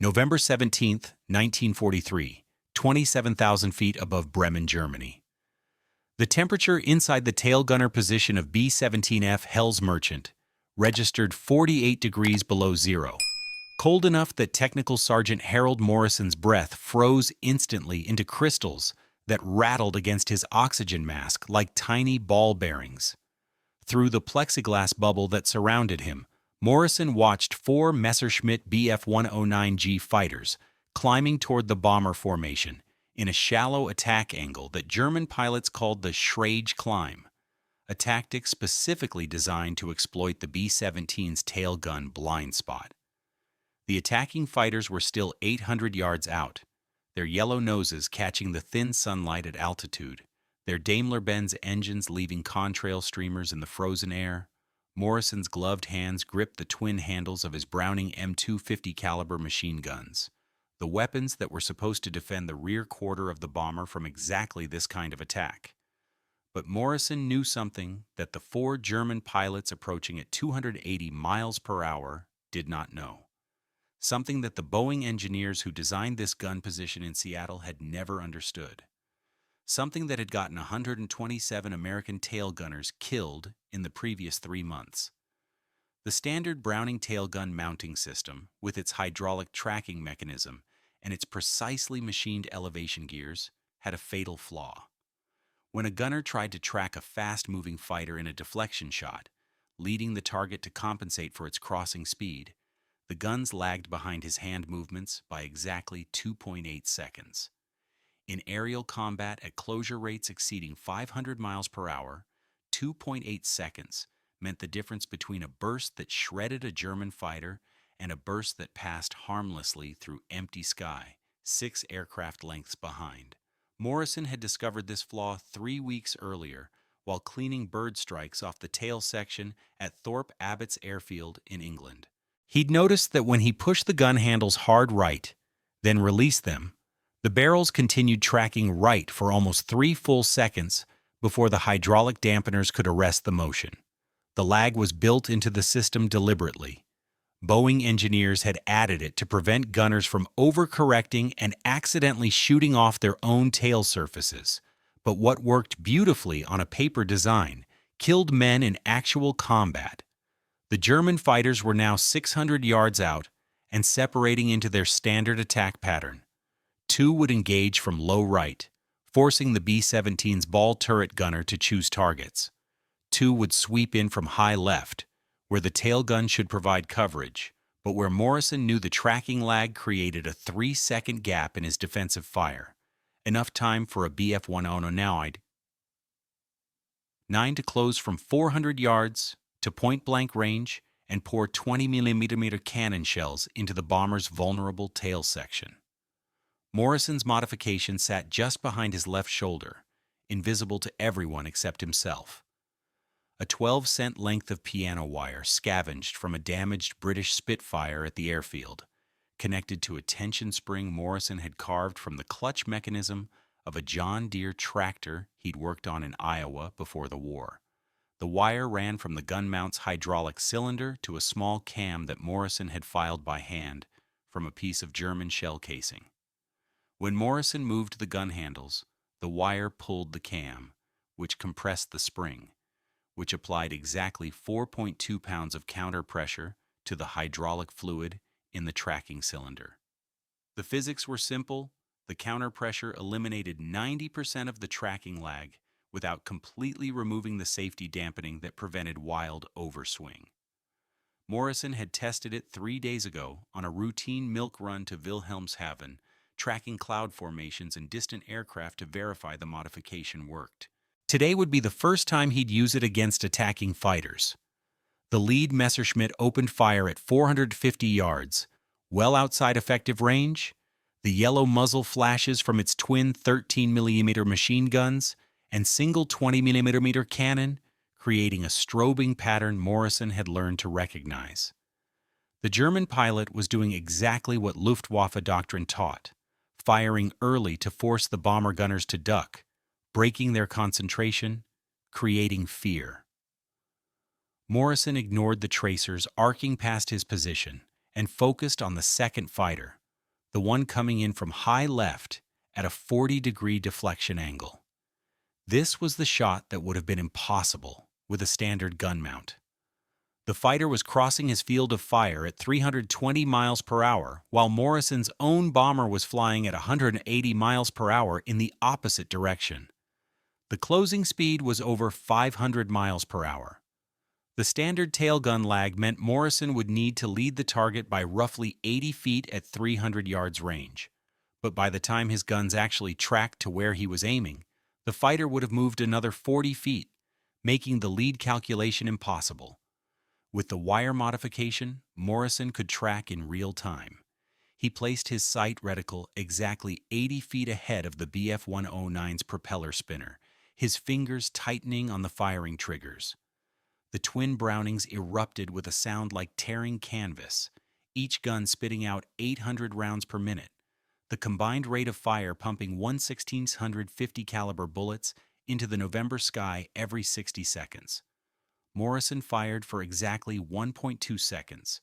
November 17, 1943, 27,000 feet above Bremen, Germany. The temperature inside the tail gunner position of B-17F Hell's Merchant registered 48 degrees below zero, cold enough that Technical Sergeant Harold Morrison's breath froze instantly into crystals that rattled against his oxygen mask like tiny ball bearings. Through the plexiglass bubble that surrounded him, Morrison watched four Messerschmitt Bf-109G fighters climbing toward the bomber formation in a shallow attack angle that German pilots called the Schrage climb, a tactic specifically designed to exploit the B-17's tail gun blind spot. The attacking fighters were still 800 yards out, their yellow noses catching the thin sunlight at altitude, their Daimler-Benz engines leaving contrail streamers in the frozen air. Morrison's gloved hands gripped the twin handles of his Browning M250 caliber machine guns, the weapons that were supposed to defend the rear quarter of the bomber from exactly this kind of attack. But Morrison knew something that the four German pilots approaching at 280 miles per hour did not know. Something that the Boeing engineers who designed this gun position in Seattle had never understood. Something that had gotten 127 American tail gunners killed in the previous 3 months. The standard Browning tail gun mounting system, with its hydraulic tracking mechanism and its precisely machined elevation gears, had a fatal flaw. When a gunner tried to track a fast-moving fighter in a deflection shot, leading the target to compensate for its crossing speed, the guns lagged behind his hand movements by exactly 2.8 seconds. In aerial combat at closure rates exceeding 500 miles per hour, 2.8 seconds meant the difference between a burst that shredded a German fighter and a burst that passed harmlessly through empty sky, 6 aircraft lengths behind. Morrison had discovered this flaw 3 weeks earlier while cleaning bird strikes off the tail section at Thorpe Abbotts Airfield in England. He'd noticed that when he pushed the gun handles hard right, then released them, the barrels continued tracking right for almost 3 full seconds before the hydraulic dampeners could arrest the motion. The lag was built into the system deliberately. Boeing engineers had added it to prevent gunners from overcorrecting and accidentally shooting off their own tail surfaces. But what worked beautifully on a paper design killed men in actual combat. The German fighters were now 600 yards out and separating into their standard attack pattern. 2 would engage from low right, forcing the B-17's ball turret gunner to choose targets. 2 would sweep in from high left, where the tail gun should provide coverage, but where Morrison knew the tracking lag created a 3-second gap in his defensive fire, enough time for a Bf-109 to close from 400 yards to point-blank range and pour 20mm cannon shells into the bomber's vulnerable tail section. Morrison's modification sat just behind his left shoulder, invisible to everyone except himself. A 12-cent length of piano wire scavenged from a damaged British Spitfire at the airfield, connected to a tension spring Morrison had carved from the clutch mechanism of a John Deere tractor he'd worked on in Iowa before the war. The wire ran from the gun mount's hydraulic cylinder to a small cam that Morrison had filed by hand from a piece of German shell casing. When Morrison moved the gun handles, the wire pulled the cam, which compressed the spring, which applied exactly 4.2 pounds of counter pressure to the hydraulic fluid in the tracking cylinder. The physics were simple. The counter pressure eliminated 90% of the tracking lag without completely removing the safety dampening that prevented wild overswing. Morrison had tested it 3 days ago on a routine milk run to Wilhelmshaven, tracking cloud formations and distant aircraft to verify the modification worked. Today would be the first time he'd use it against attacking fighters. The lead Messerschmitt opened fire at 450 yards, well outside effective range. The yellow muzzle flashes from its twin 13mm machine guns and single 20mm cannon, creating a strobing pattern Morrison had learned to recognize. The German pilot was doing exactly what Luftwaffe doctrine taught, firing early to force the bomber gunners to duck, breaking their concentration, creating fear. Morrison ignored the tracers arcing past his position and focused on the second fighter, the one coming in from high left at a 40-degree deflection angle. This was the shot that would have been impossible with a standard gun mount. The fighter was crossing his field of fire at 320 miles per hour, while Morrison's own bomber was flying at 180 miles per hour in the opposite direction. The closing speed was over 500 miles per hour. The standard tail gun lag meant Morrison would need to lead the target by roughly 80 feet at 300 yards range. But by the time his guns actually tracked to where he was aiming, the fighter would have moved another 40 feet, making the lead calculation impossible. With the wire modification, Morrison could track in real time. He placed his sight reticle exactly 80 feet ahead of the Bf-109's propeller spinner, his fingers tightening on the firing triggers. The twin Brownings erupted with a sound like tearing canvas, each gun spitting out 800 rounds per minute, the combined rate of fire pumping 1/1650 caliber bullets into the November sky every 60 seconds. Morrison fired for exactly 1.2 seconds,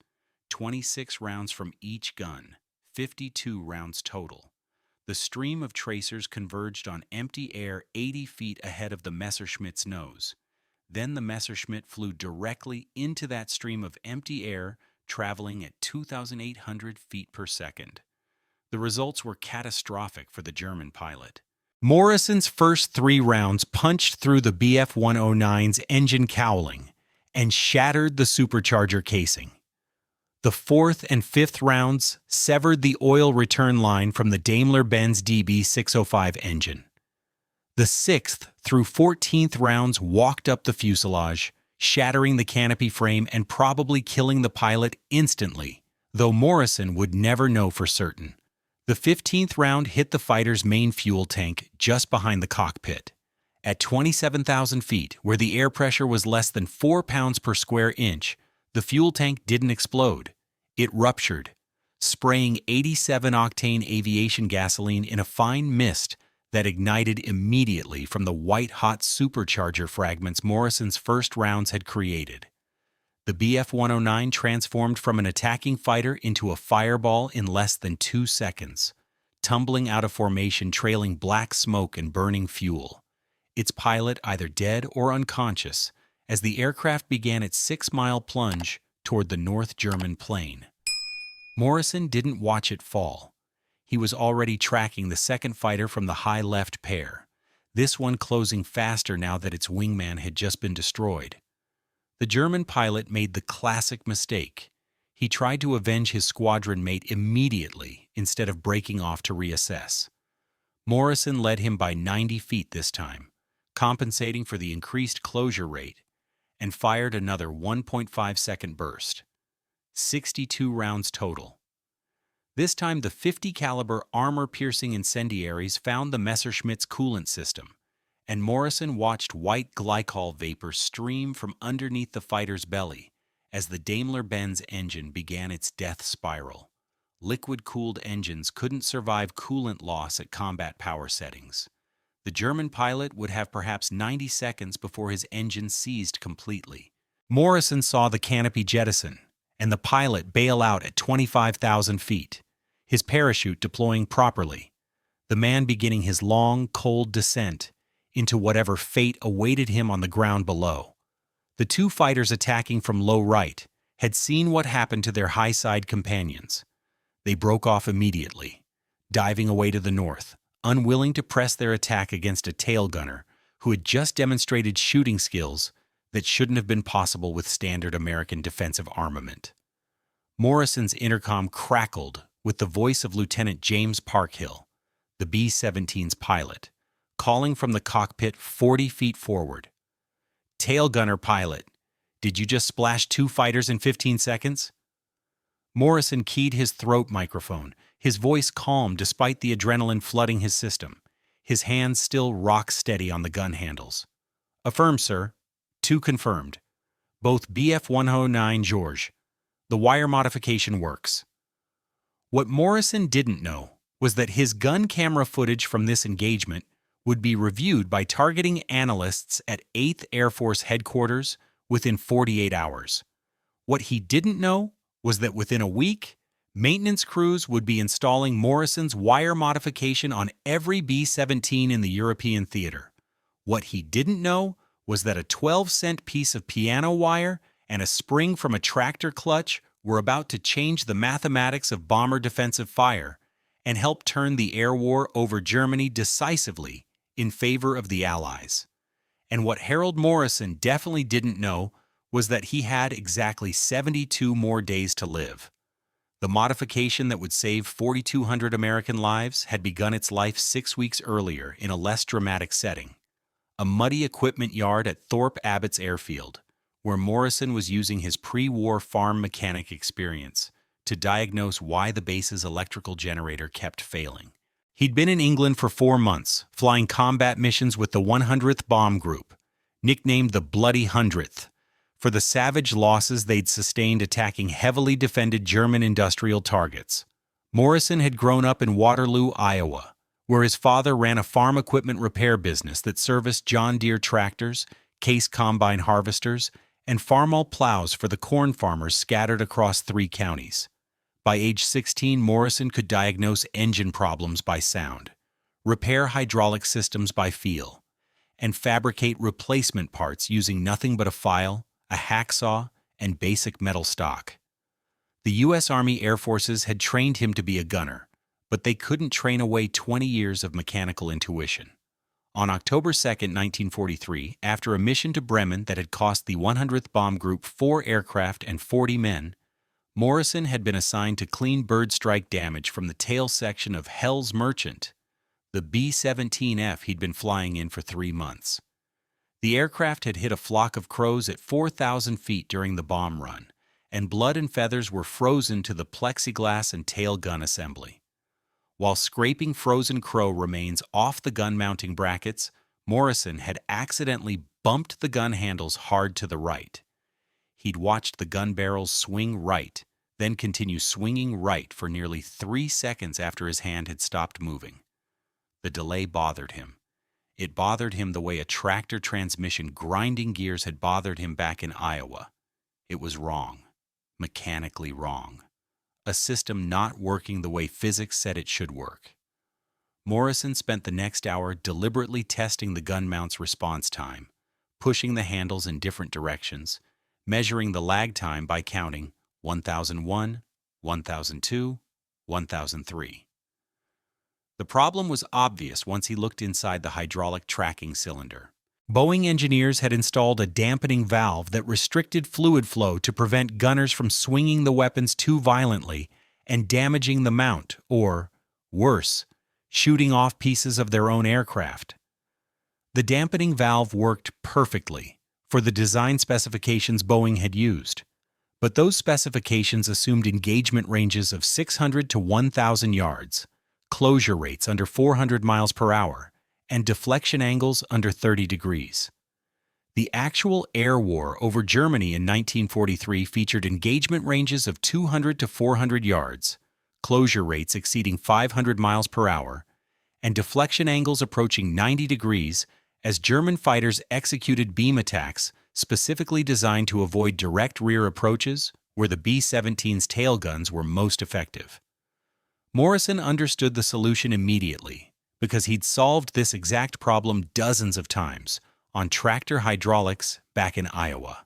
26 rounds from each gun, 52 rounds total. The stream of tracers converged on empty air 80 feet ahead of the Messerschmitt's nose. Then the Messerschmitt flew directly into that stream of empty air, traveling at 2,800 feet per second. The results were catastrophic for the German pilot. Morrison's first 3 rounds punched through the Bf-109's engine cowling and shattered the supercharger casing. The 4th and 5th rounds severed the oil return line from the Daimler-Benz DB605 engine. The 6th through 14th rounds walked up the fuselage, shattering the canopy frame and probably killing the pilot instantly, though Morrison would never know for certain. The 15th round hit the fighter's main fuel tank just behind the cockpit. At 27,000 feet, where the air pressure was less than 4 pounds per square inch, the fuel tank didn't explode. It ruptured, spraying 87-octane aviation gasoline in a fine mist that ignited immediately from the white-hot supercharger fragments Morrison's first rounds had created. The Bf-109 transformed from an attacking fighter into a fireball in less than 2 seconds, tumbling out of formation trailing black smoke and burning fuel, its pilot either dead or unconscious as the aircraft began its 6-mile plunge toward the North German plain. Morrison didn't watch it fall. He was already tracking the second fighter from the high left pair, this one closing faster now that its wingman had just been destroyed. The German pilot made the classic mistake. He tried to avenge his squadron mate immediately instead of breaking off to reassess. Morrison led him by 90 feet this time, compensating for the increased closure rate, and fired another 1.5-second burst. 62 rounds total. This time the 50 caliber armor-piercing incendiaries found the Messerschmitt's coolant system, and Morrison watched white glycol vapor stream from underneath the fighter's belly as the Daimler-Benz engine began its death spiral. Liquid-cooled engines couldn't survive coolant loss at combat power settings. The German pilot would have perhaps 90 seconds before his engine seized completely. Morrison saw the canopy jettison, and the pilot bail out at 25,000 feet, his parachute deploying properly, the man beginning his long, cold descent into whatever fate awaited him on the ground below. The 2 fighters attacking from low right had seen what happened to their high-side companions. They broke off immediately, diving away to the north, unwilling to press their attack against a tail gunner who had just demonstrated shooting skills that shouldn't have been possible with standard American defensive armament. Morrison's intercom crackled with the voice of Lieutenant James Parkhill, the B-17's pilot, calling from the cockpit 40 feet forward. "Tail gunner pilot, did you just splash 2 fighters in 15 seconds?" Morrison keyed his throat microphone, his voice calm despite the adrenaline flooding his system, his hands still rock steady on the gun handles. "Affirm, sir. 2 confirmed. Both Bf-109 George. The wire modification works." What Morrison didn't know was that his gun camera footage from this engagement would be reviewed by targeting analysts at 8th Air Force Headquarters within 48 hours. What he didn't know was that within a week, Maintenance crews would be installing Morrison's wire modification on every B-17 in the European theater. What he didn't know was that a 12-cent piece of piano wire and a spring from a tractor clutch were about to change the mathematics of bomber defensive fire and help turn the air war over Germany decisively in favor of the Allies. And what Harold Morrison definitely didn't know was that he had exactly 72 more days to live. The modification that would save 4,200 American lives had begun its life 6 weeks earlier in a less dramatic setting, a muddy equipment yard at Thorpe Abbotts Airfield, where Morrison was using his pre-war farm mechanic experience to diagnose why the base's electrical generator kept failing. He'd been in England for 4 months, flying combat missions with the 100th Bomb Group, nicknamed the Bloody Hundredth, for the savage losses they'd sustained attacking heavily defended German industrial targets. Morrison had grown up in Waterloo, Iowa, where his father ran a farm equipment repair business that serviced John Deere tractors, Case combine harvesters, and Farmall plows for the corn farmers scattered across 3 counties. By age 16, Morrison could diagnose engine problems by sound, repair hydraulic systems by feel, and fabricate replacement parts using nothing but a file, a hacksaw, and basic metal stock. The U.S. Army Air Forces had trained him to be a gunner, but they couldn't train away 20 years of mechanical intuition. On October 2, 1943, after a mission to Bremen that had cost the 100th Bomb Group 4 aircraft and 40 men, Morrison had been assigned to clean bird strike damage from the tail section of Hell's Merchant, the B-17F he'd been flying in for 3 months. The aircraft had hit a flock of crows at 4,000 feet during the bomb run, and blood and feathers were frozen to the plexiglass and tail gun assembly. While scraping frozen crow remains off the gun mounting brackets, Morrison had accidentally bumped the gun handles hard to the right. He'd watched the gun barrels swing right, then continue swinging right for nearly 3 seconds after his hand had stopped moving. The delay bothered him. It bothered him the way a tractor transmission grinding gears had bothered him back in Iowa. It was wrong, mechanically wrong. A system not working the way physics said it should work. Morrison spent the next hour deliberately testing the gun mount's response time, pushing the handles in different directions, measuring the lag time by counting 1001, 1002, 1003. The problem was obvious once he looked inside the hydraulic tracking cylinder. Boeing engineers had installed a dampening valve that restricted fluid flow to prevent gunners from swinging the weapons too violently and damaging the mount, or, worse, shooting off pieces of their own aircraft. The dampening valve worked perfectly for the design specifications Boeing had used, but those specifications assumed engagement ranges of 600 to 1,000 yards, closure rates under 400 miles per hour, and deflection angles under 30 degrees. The actual air war over Germany in 1943 featured engagement ranges of 200 to 400 yards, closure rates exceeding 500 miles per hour, and deflection angles approaching 90 degrees as German fighters executed beam attacks specifically designed to avoid direct rear approaches where the B-17's tail guns were most effective. Morrison understood the solution immediately because he'd solved this exact problem dozens of times on tractor hydraulics back in Iowa.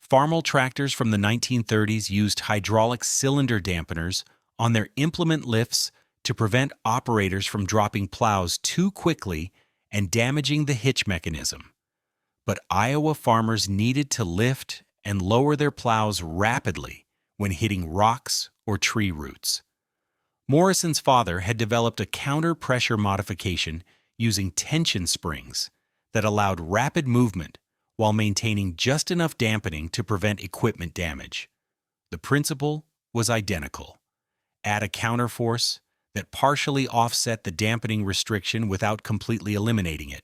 Farmall tractors from the 1930s used hydraulic cylinder dampeners on their implement lifts to prevent operators from dropping plows too quickly and damaging the hitch mechanism. But Iowa farmers needed to lift and lower their plows rapidly when hitting rocks or tree roots. Morrison's father had developed a counter-pressure modification using tension springs that allowed rapid movement while maintaining just enough dampening to prevent equipment damage. The principle was identical. Add a counterforce that partially offset the dampening restriction without completely eliminating it.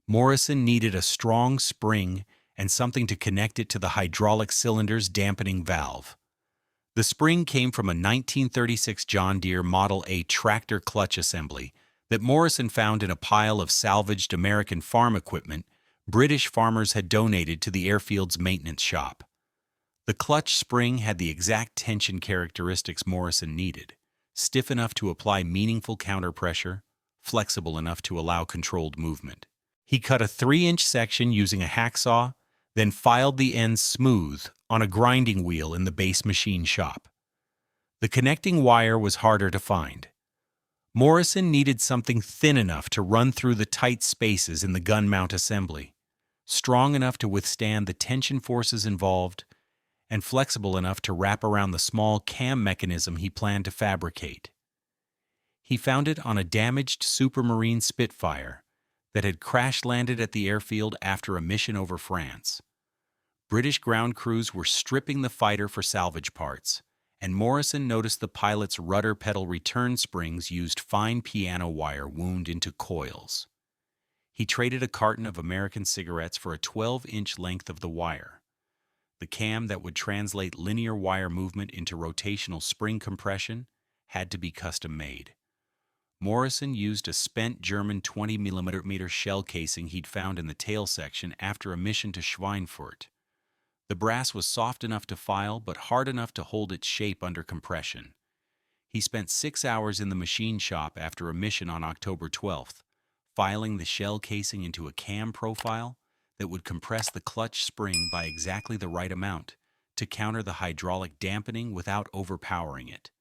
Morrison needed a strong spring and something to connect it to the hydraulic cylinder's dampening valve. The spring came from a 1936 John Deere Model A tractor clutch assembly that Morrison found in a pile of salvaged American farm equipment British farmers had donated to the airfield's maintenance shop. The clutch spring had the exact tension characteristics Morrison needed: stiff enough to apply meaningful counterpressure, flexible enough to allow controlled movement. He cut a 3-inch section using a hacksaw, then filed the ends smooth on a grinding wheel in the base machine shop. The connecting wire was harder to find. Morrison needed something thin enough to run through the tight spaces in the gun mount assembly, strong enough to withstand the tension forces involved, and flexible enough to wrap around the small cam mechanism he planned to fabricate. He found it on a damaged Supermarine Spitfire that had crash-landed at the airfield after a mission over France. British ground crews were stripping the fighter for salvage parts, and Morrison noticed the pilot's rudder pedal return springs used fine piano wire wound into coils. He traded a carton of American cigarettes for a 12-inch length of the wire. The cam that would translate linear wire movement into rotational spring compression had to be custom-made. Morrison used a spent German 20mm shell casing he'd found in the tail section after a mission to Schweinfurt. The brass was soft enough to file but hard enough to hold its shape under compression. He spent 6 hours in the machine shop after a mission on October 12th, filing the shell casing into a cam profile that would compress the clutch spring by exactly the right amount to counter the hydraulic dampening without overpowering it.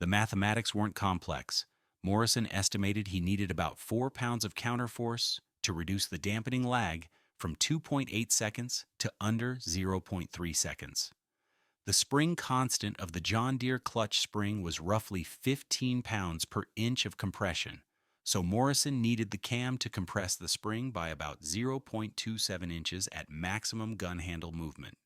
The mathematics weren't complex. Morrison estimated he needed about 4 pounds of counterforce to reduce the dampening lag from 2.8 seconds to under 0.3 seconds. The spring constant of the John Deere clutch spring was roughly 15 pounds per inch of compression, so Morrison needed the cam to compress the spring by about 0.27 inches at maximum gun handle movement.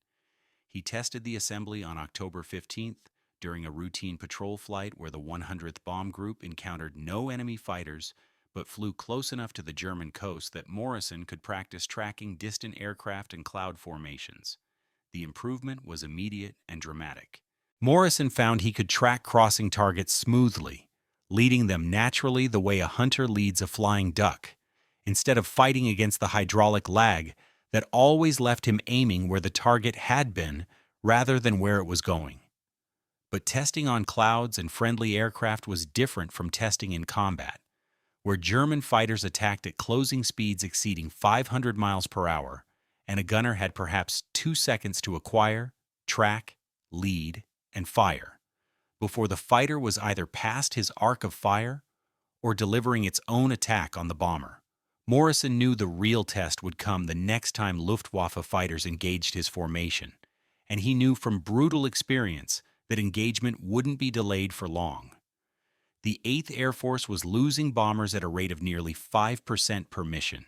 He tested the assembly on October 15th during a routine patrol flight where the 100th Bomb Group encountered no enemy fighters but flew close enough to the German coast that Morrison could practice tracking distant aircraft and cloud formations. The improvement was immediate and dramatic. Morrison found he could track crossing targets smoothly, leading them naturally the way a hunter leads a flying duck, instead of fighting against the hydraulic lag that always left him aiming where the target had been rather than where it was going. But testing on clouds and friendly aircraft was different from testing in combat, where German fighters attacked at closing speeds exceeding 500 miles per hour, and a gunner had perhaps 2 seconds to acquire, track, lead, and fire before the fighter was either past his arc of fire or delivering its own attack on the bomber. Morrison knew the real test would come the next time Luftwaffe fighters engaged his formation, and he knew from brutal experience that engagement wouldn't be delayed for long. The 8th Air Force was losing bombers at a rate of nearly 5% per mission.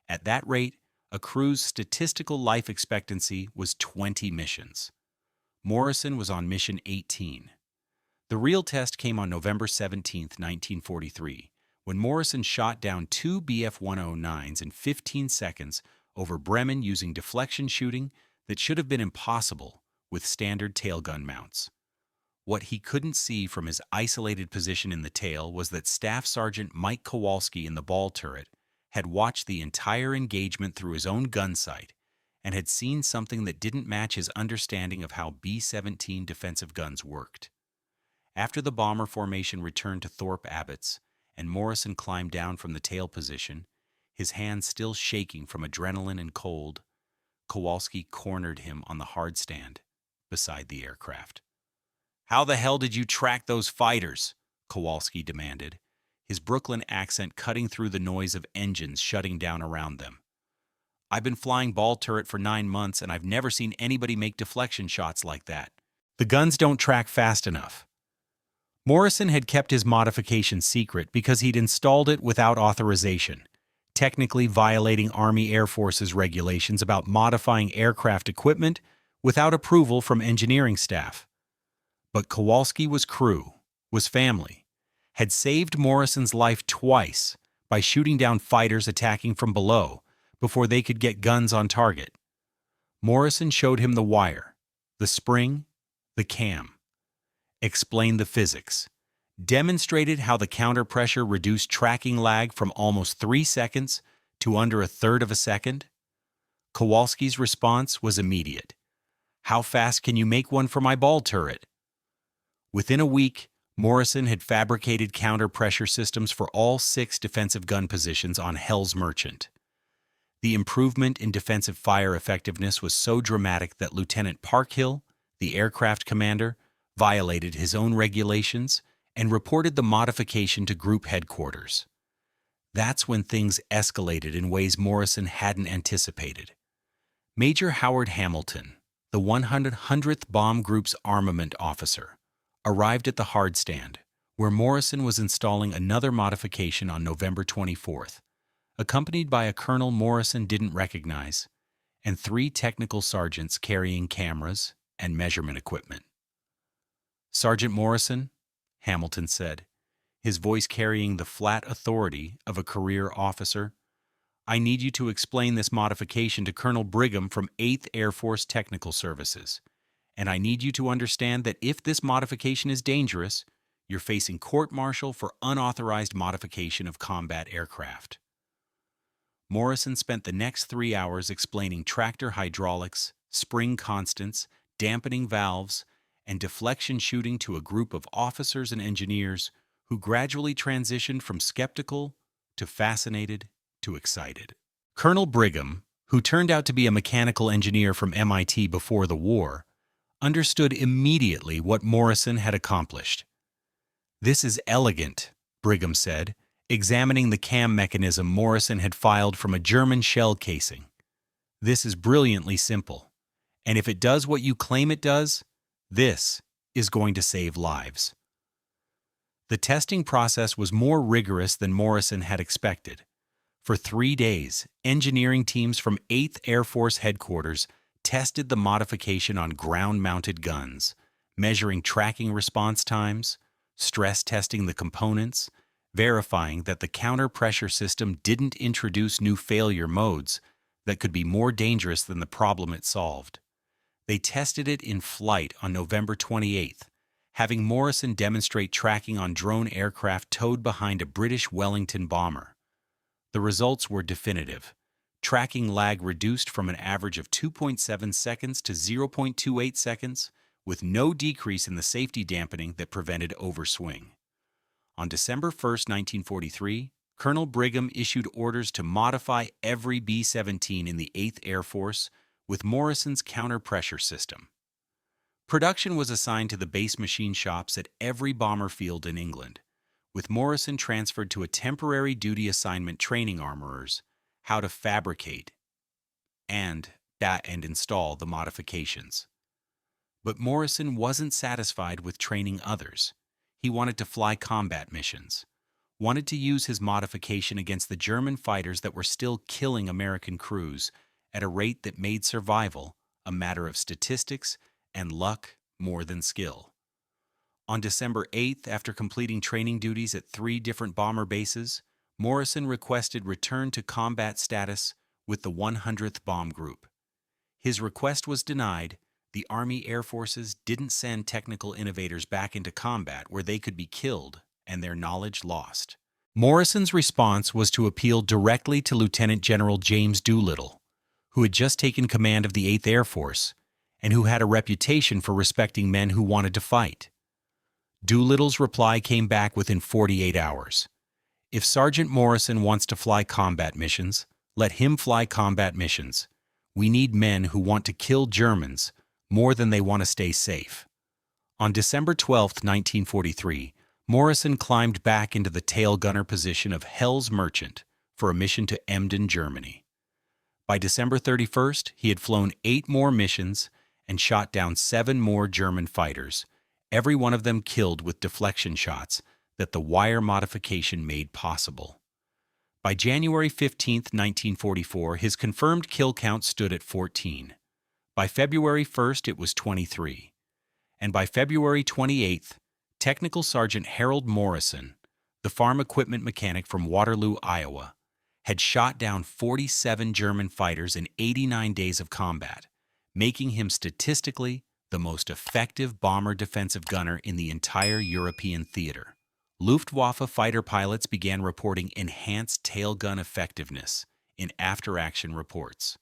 At that rate, a crew's statistical life expectancy was 20 missions. Morrison was on mission 18. The real test came on November 17, 1943, when Morrison shot down 2 Bf-109s in 15 seconds over Bremen using deflection shooting that should have been impossible with standard tailgun mounts. What he couldn't see from his isolated position in the tail was that Staff Sergeant Mike Kowalski in the ball turret had watched the entire engagement through his own gun sight and had seen something that didn't match his understanding of how B-17 defensive guns worked. After the bomber formation returned to Thorpe Abbotts and Morrison climbed down from the tail position, his hands still shaking from adrenaline and cold, Kowalski cornered him on the hard stand beside the aircraft. "How the hell did you track those fighters?" Kowalski demanded, his Brooklyn accent cutting through the noise of engines shutting down around them. "I've been flying ball turret for 9 months and I've never seen anybody make deflection shots like that. The guns don't track fast enough." Morrison had kept his modification secret because he'd installed it without authorization, technically violating Army Air Force's regulations about modifying aircraft equipment without approval from engineering staff. But Kowalski was crew, was family, had saved Morrison's life twice by shooting down fighters attacking from below before they could get guns on target. Morrison showed him the wire, the spring, the cam, explained the physics, demonstrated how the counterpressure reduced tracking lag from almost 3 seconds to under 1/3 of a second. Kowalski's response was immediate. How fast can you make one for my ball turret? Within a week, Morrison had fabricated counter-pressure systems for all 6 defensive gun positions on Hell's Merchant. The improvement in defensive fire effectiveness was so dramatic that Lieutenant Parkhill, the aircraft commander, violated his own regulations and reported the modification to group headquarters. That's when things escalated in ways Morrison hadn't anticipated. Major Howard Hamilton, the 100th Bomb Group's armament officer, arrived at the hard stand, where Morrison was installing another modification on November 24th, accompanied by a colonel Morrison didn't recognize, and 3 technical sergeants carrying cameras and measurement equipment. "Sergeant Morrison," Hamilton said, his voice carrying the flat authority of a career officer, "I need you to explain this modification to Colonel Brigham from 8th Air Force Technical Services. And I need you to understand that if this modification is dangerous, you're facing court-martial for unauthorized modification of combat aircraft." Morrison spent the next 3 hours explaining tractor hydraulics, spring constants, dampening valves, and deflection shooting to a group of officers and engineers who gradually transitioned from skeptical to fascinated to excited. Colonel Brigham, who turned out to be a mechanical engineer from MIT before the war, understood immediately what Morrison had accomplished. "This is elegant," Brigham said, examining the cam mechanism Morrison had filed from a German shell casing. "This is brilliantly simple, and if it does what you claim it does, this is going to save lives." The testing process was more rigorous than Morrison had expected. For 3 days, engineering teams from 8th Air Force Headquarters tested the modification on ground-mounted guns, measuring tracking response times, stress testing the components, verifying that the counter-pressure system didn't introduce new failure modes that could be more dangerous than the problem it solved. They tested it in flight on November 28th, having Morrison demonstrate tracking on drone aircraft towed behind a British Wellington bomber. The results were definitive. Tracking lag reduced from an average of 2.7 seconds to 0.28 seconds, with no decrease in the safety dampening that prevented overswing. On December 1, 1943, Colonel Brigham issued orders to modify every B-17 in the 8th Air Force with Morrison's counter-pressure system. Production was assigned to the base machine shops at every bomber field in England, with Morrison transferred to a temporary duty assignment training armorers how to fabricate and install the modifications. But Morrison wasn't satisfied with training others. He wanted to fly combat missions, wanted to use his modification against the German fighters that were still killing American crews at a rate that made survival a matter of statistics and luck more than skill. On December 8th, after completing training duties at 3 different bomber bases, Morrison requested return to combat status with the 100th Bomb Group. His request was denied. The Army Air Forces didn't send technical innovators back into combat where they could be killed and their knowledge lost. Morrison's response was to appeal directly to Lieutenant General James Doolittle, who had just taken command of the 8th Air Force and who had a reputation for respecting men who wanted to fight. Doolittle's reply came back within 48 hours. "If Sergeant Morrison wants to fly combat missions, let him fly combat missions. We need men who want to kill Germans more than they want to stay safe." On December 12, 1943, Morrison climbed back into the tail gunner position of Hell's Merchant for a mission to Emden, Germany. By December 31st, he had flown 8 more missions and shot down 7 more German fighters, every one of them killed with deflection shots that the wire modification made possible. By January 15, 1944, his confirmed kill count stood at 14. By February 1st, it was 23. And by February 28th, Technical Sergeant Harold Morrison, the farm equipment mechanic from Waterloo, Iowa, had shot down 47 German fighters in 89 days of combat, making him statistically the most effective bomber defensive gunner in the entire European theater. Luftwaffe fighter pilots began reporting enhanced tail gun effectiveness in after-action reports.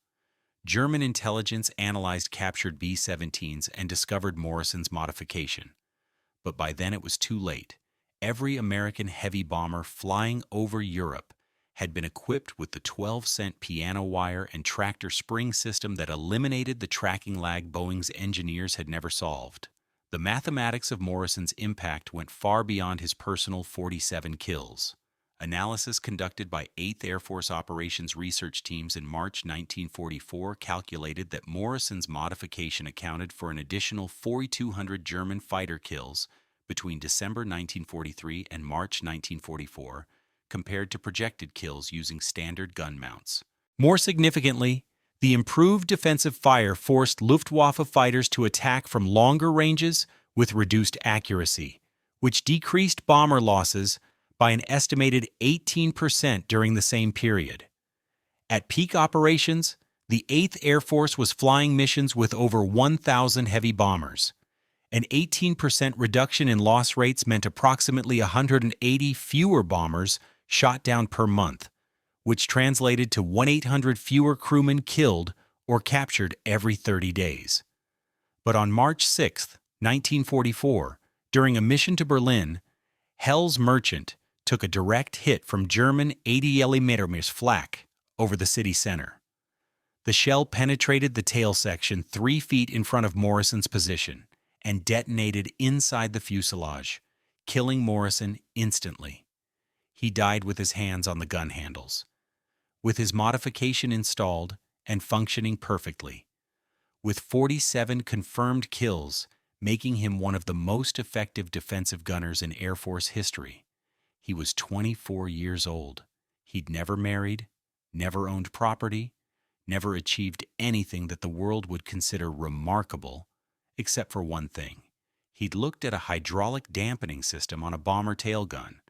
German intelligence analyzed captured B-17s and discovered Morrison's modification. But by then it was too late. Every American heavy bomber flying over Europe had been equipped with the 12-cent piano wire and tractor spring system that eliminated the tracking lag Boeing's engineers had never solved. The mathematics of Morrison's impact went far beyond his personal 47 kills. Analysis conducted by 8th Air Force Operations research teams in March 1944 calculated that Morrison's modification accounted for an additional 4,200 German fighter kills between December 1943 and March 1944, compared to projected kills using standard gun mounts. More significantly, the improved defensive fire forced Luftwaffe fighters to attack from longer ranges with reduced accuracy, which decreased bomber losses by an estimated 18% during the same period. At peak operations, the 8th Air Force was flying missions with over 1,000 heavy bombers. An 18% reduction in loss rates meant approximately 180 fewer bombers shot down per month, which translated to 1,800 fewer crewmen killed or captured every 30 days. But on March 6, 1944, during a mission to Berlin, Hell's Merchant took a direct hit from German 80 mm flak over the city center. The shell penetrated the tail section 3 feet in front of Morrison's position and detonated inside the fuselage, killing Morrison instantly. He died with his hands on the gun handles, with his modification installed and functioning perfectly. With 47 confirmed kills, making him one of the most effective defensive gunners in Air Force history. He was 24 years old. He'd never married, never owned property, never achieved anything that the world would consider remarkable, except for one thing. He'd looked at a hydraulic dampening system on a bomber tail gun,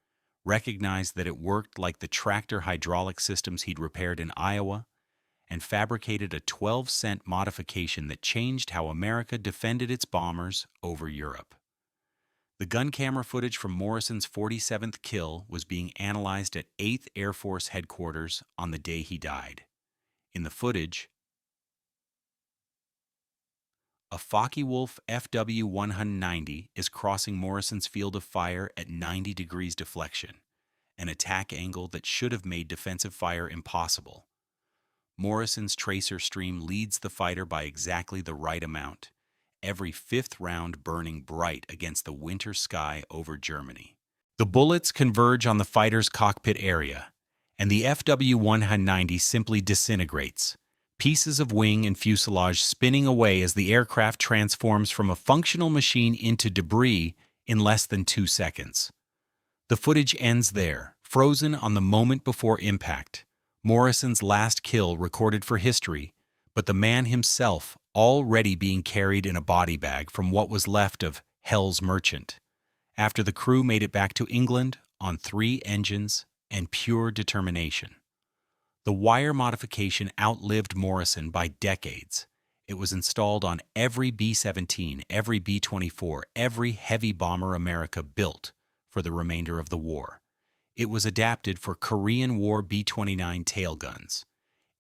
recognized that it worked like the tractor hydraulic systems he'd repaired in Iowa, and fabricated a 12-cent modification that changed how America defended its bombers over Europe. The gun camera footage from Morrison's 47th kill was being analyzed at 8th Air Force headquarters on the day he died. In the footage, a Focke-Wulf FW-190 is crossing Morrison's field of fire at 90 degrees deflection, an attack angle that should have made defensive fire impossible. Morrison's tracer stream leads the fighter by exactly the right amount, every 5th round burning bright against the winter sky over Germany. The bullets converge on the fighter's cockpit area, and the FW-190 simply disintegrates, pieces of wing and fuselage spinning away as the aircraft transforms from a functional machine into debris in less than 2 seconds. The footage ends there, frozen on the moment before impact. Morrison's last kill recorded for history, but the man himself already being carried in a body bag from what was left of Hell's Merchant, after the crew made it back to England on 3 engines and pure determination. The wire modification outlived Morrison by decades. It was installed on every B-17, every B-24, every heavy bomber America built for the remainder of the war. It was adapted for Korean War B-29 tail guns.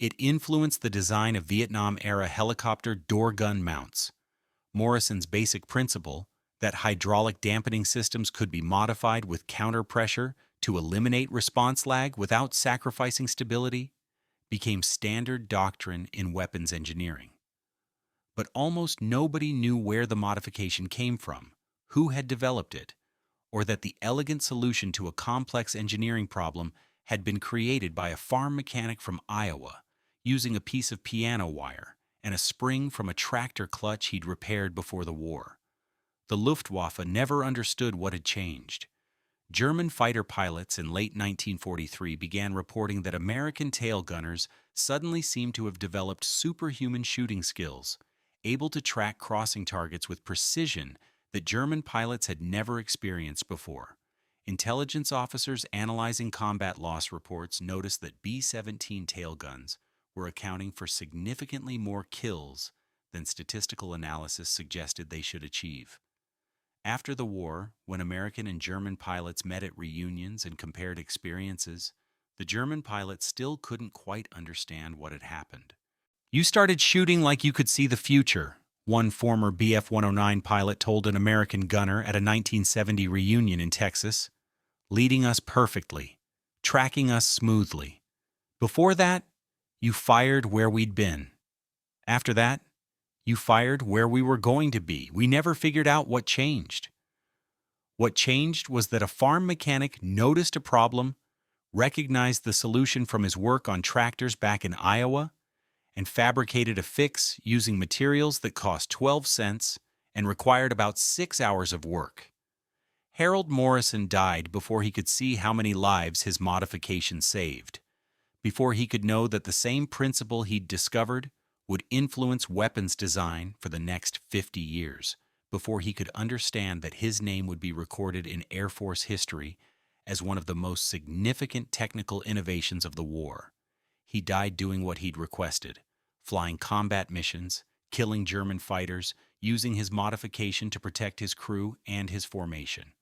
It influenced the design of Vietnam-era helicopter door gun mounts. Morrison's basic principle, that hydraulic dampening systems could be modified with counter pressure to eliminate response lag without sacrificing stability, became standard doctrine in weapons engineering. But almost nobody knew where the modification came from, who had developed it, or that the elegant solution to a complex engineering problem had been created by a farm mechanic from Iowa using a piece of piano wire and a spring from a tractor clutch he'd repaired before the war. The Luftwaffe never understood what had changed. German fighter pilots in late 1943 began reporting that American tail gunners suddenly seemed to have developed superhuman shooting skills, able to track crossing targets with precision that German pilots had never experienced before. Intelligence officers analyzing combat loss reports noticed that B-17 tail guns were accounting for significantly more kills than statistical analysis suggested they should achieve. After the war, when American and German pilots met at reunions and compared experiences, the German pilots still couldn't quite understand what had happened. You started shooting like you could see the future, one former BF-109 pilot told an American gunner at a 1970 reunion in Texas, leading us perfectly, tracking us smoothly. Before that, you fired where we'd been. After that, you fired where we were going to be. We never figured out what changed. What changed was that a farm mechanic noticed a problem, recognized the solution from his work on tractors back in Iowa, and fabricated a fix using materials that cost 12 cents and required about 6 hours of work. Harold Morrison died before he could see how many lives his modification saved, before he could know that the same principle he'd discovered would influence weapons design for the next 50 years, before he could understand that his name would be recorded in Air Force history as one of the most significant technical innovations of the war. He died doing what he'd requested, flying combat missions, killing German fighters, using his modification to protect his crew and his formation.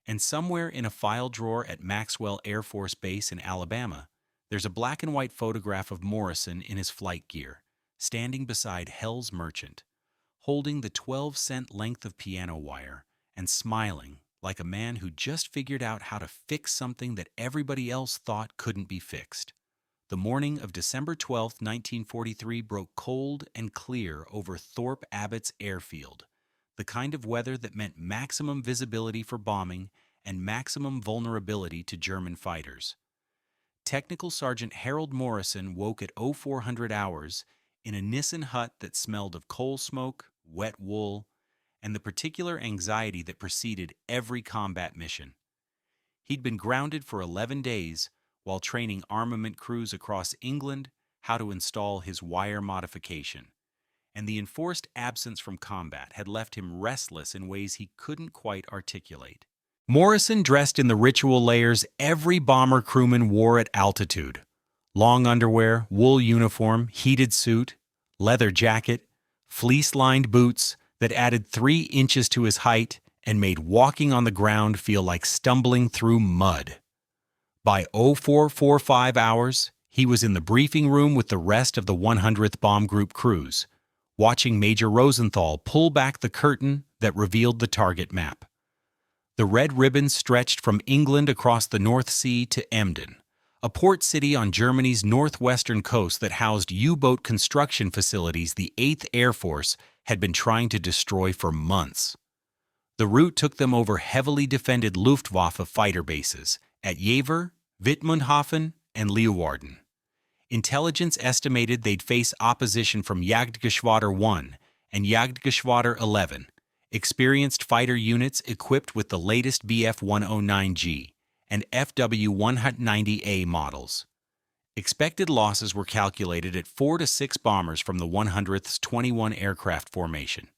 And somewhere in a file drawer at Maxwell Air Force Base in Alabama, there's a black and white photograph of Morrison in his flight gear, standing beside Hell's Merchant, holding the 12-cent length of piano wire and smiling like a man who just figured out how to fix something that everybody else thought couldn't be fixed. The morning of December 12, 1943 broke cold and clear over Thorpe Abbott's airfield, the kind of weather that meant maximum visibility for bombing and maximum vulnerability to German fighters. Technical Sergeant Harold Morrison woke at 0400 hours in a Nissen hut that smelled of coal smoke, wet wool, and the particular anxiety that preceded every combat mission. He'd been grounded for 11 days while training armament crews across England how to install his wire modification, and the enforced absence from combat had left him restless in ways he couldn't quite articulate. Morrison dressed in the ritual layers every bomber crewman wore at altitude: long underwear, wool uniform, heated suit, leather jacket, fleece-lined boots that added 3 inches to his height and made walking on the ground feel like stumbling through mud. By 0445 hours, he was in the briefing room with the rest of the 100th Bomb Group crews, watching Major Rosenthal pull back the curtain that revealed the target map. The red ribbon stretched from England across the North Sea to Emden, a port city on Germany's northwestern coast that housed U-boat construction facilities the 8th Air Force had been trying to destroy for months. The route took them over heavily defended Luftwaffe fighter bases at Jever, Wittmundhafen, and Leeuwarden. Intelligence estimated they'd face opposition from Jagdgeschwader 1 and Jagdgeschwader 11, experienced fighter units equipped with the latest Bf-109G and FW-190A models. Expected losses were calculated at 4 to 6 bombers from the 100th's 21 aircraft formation.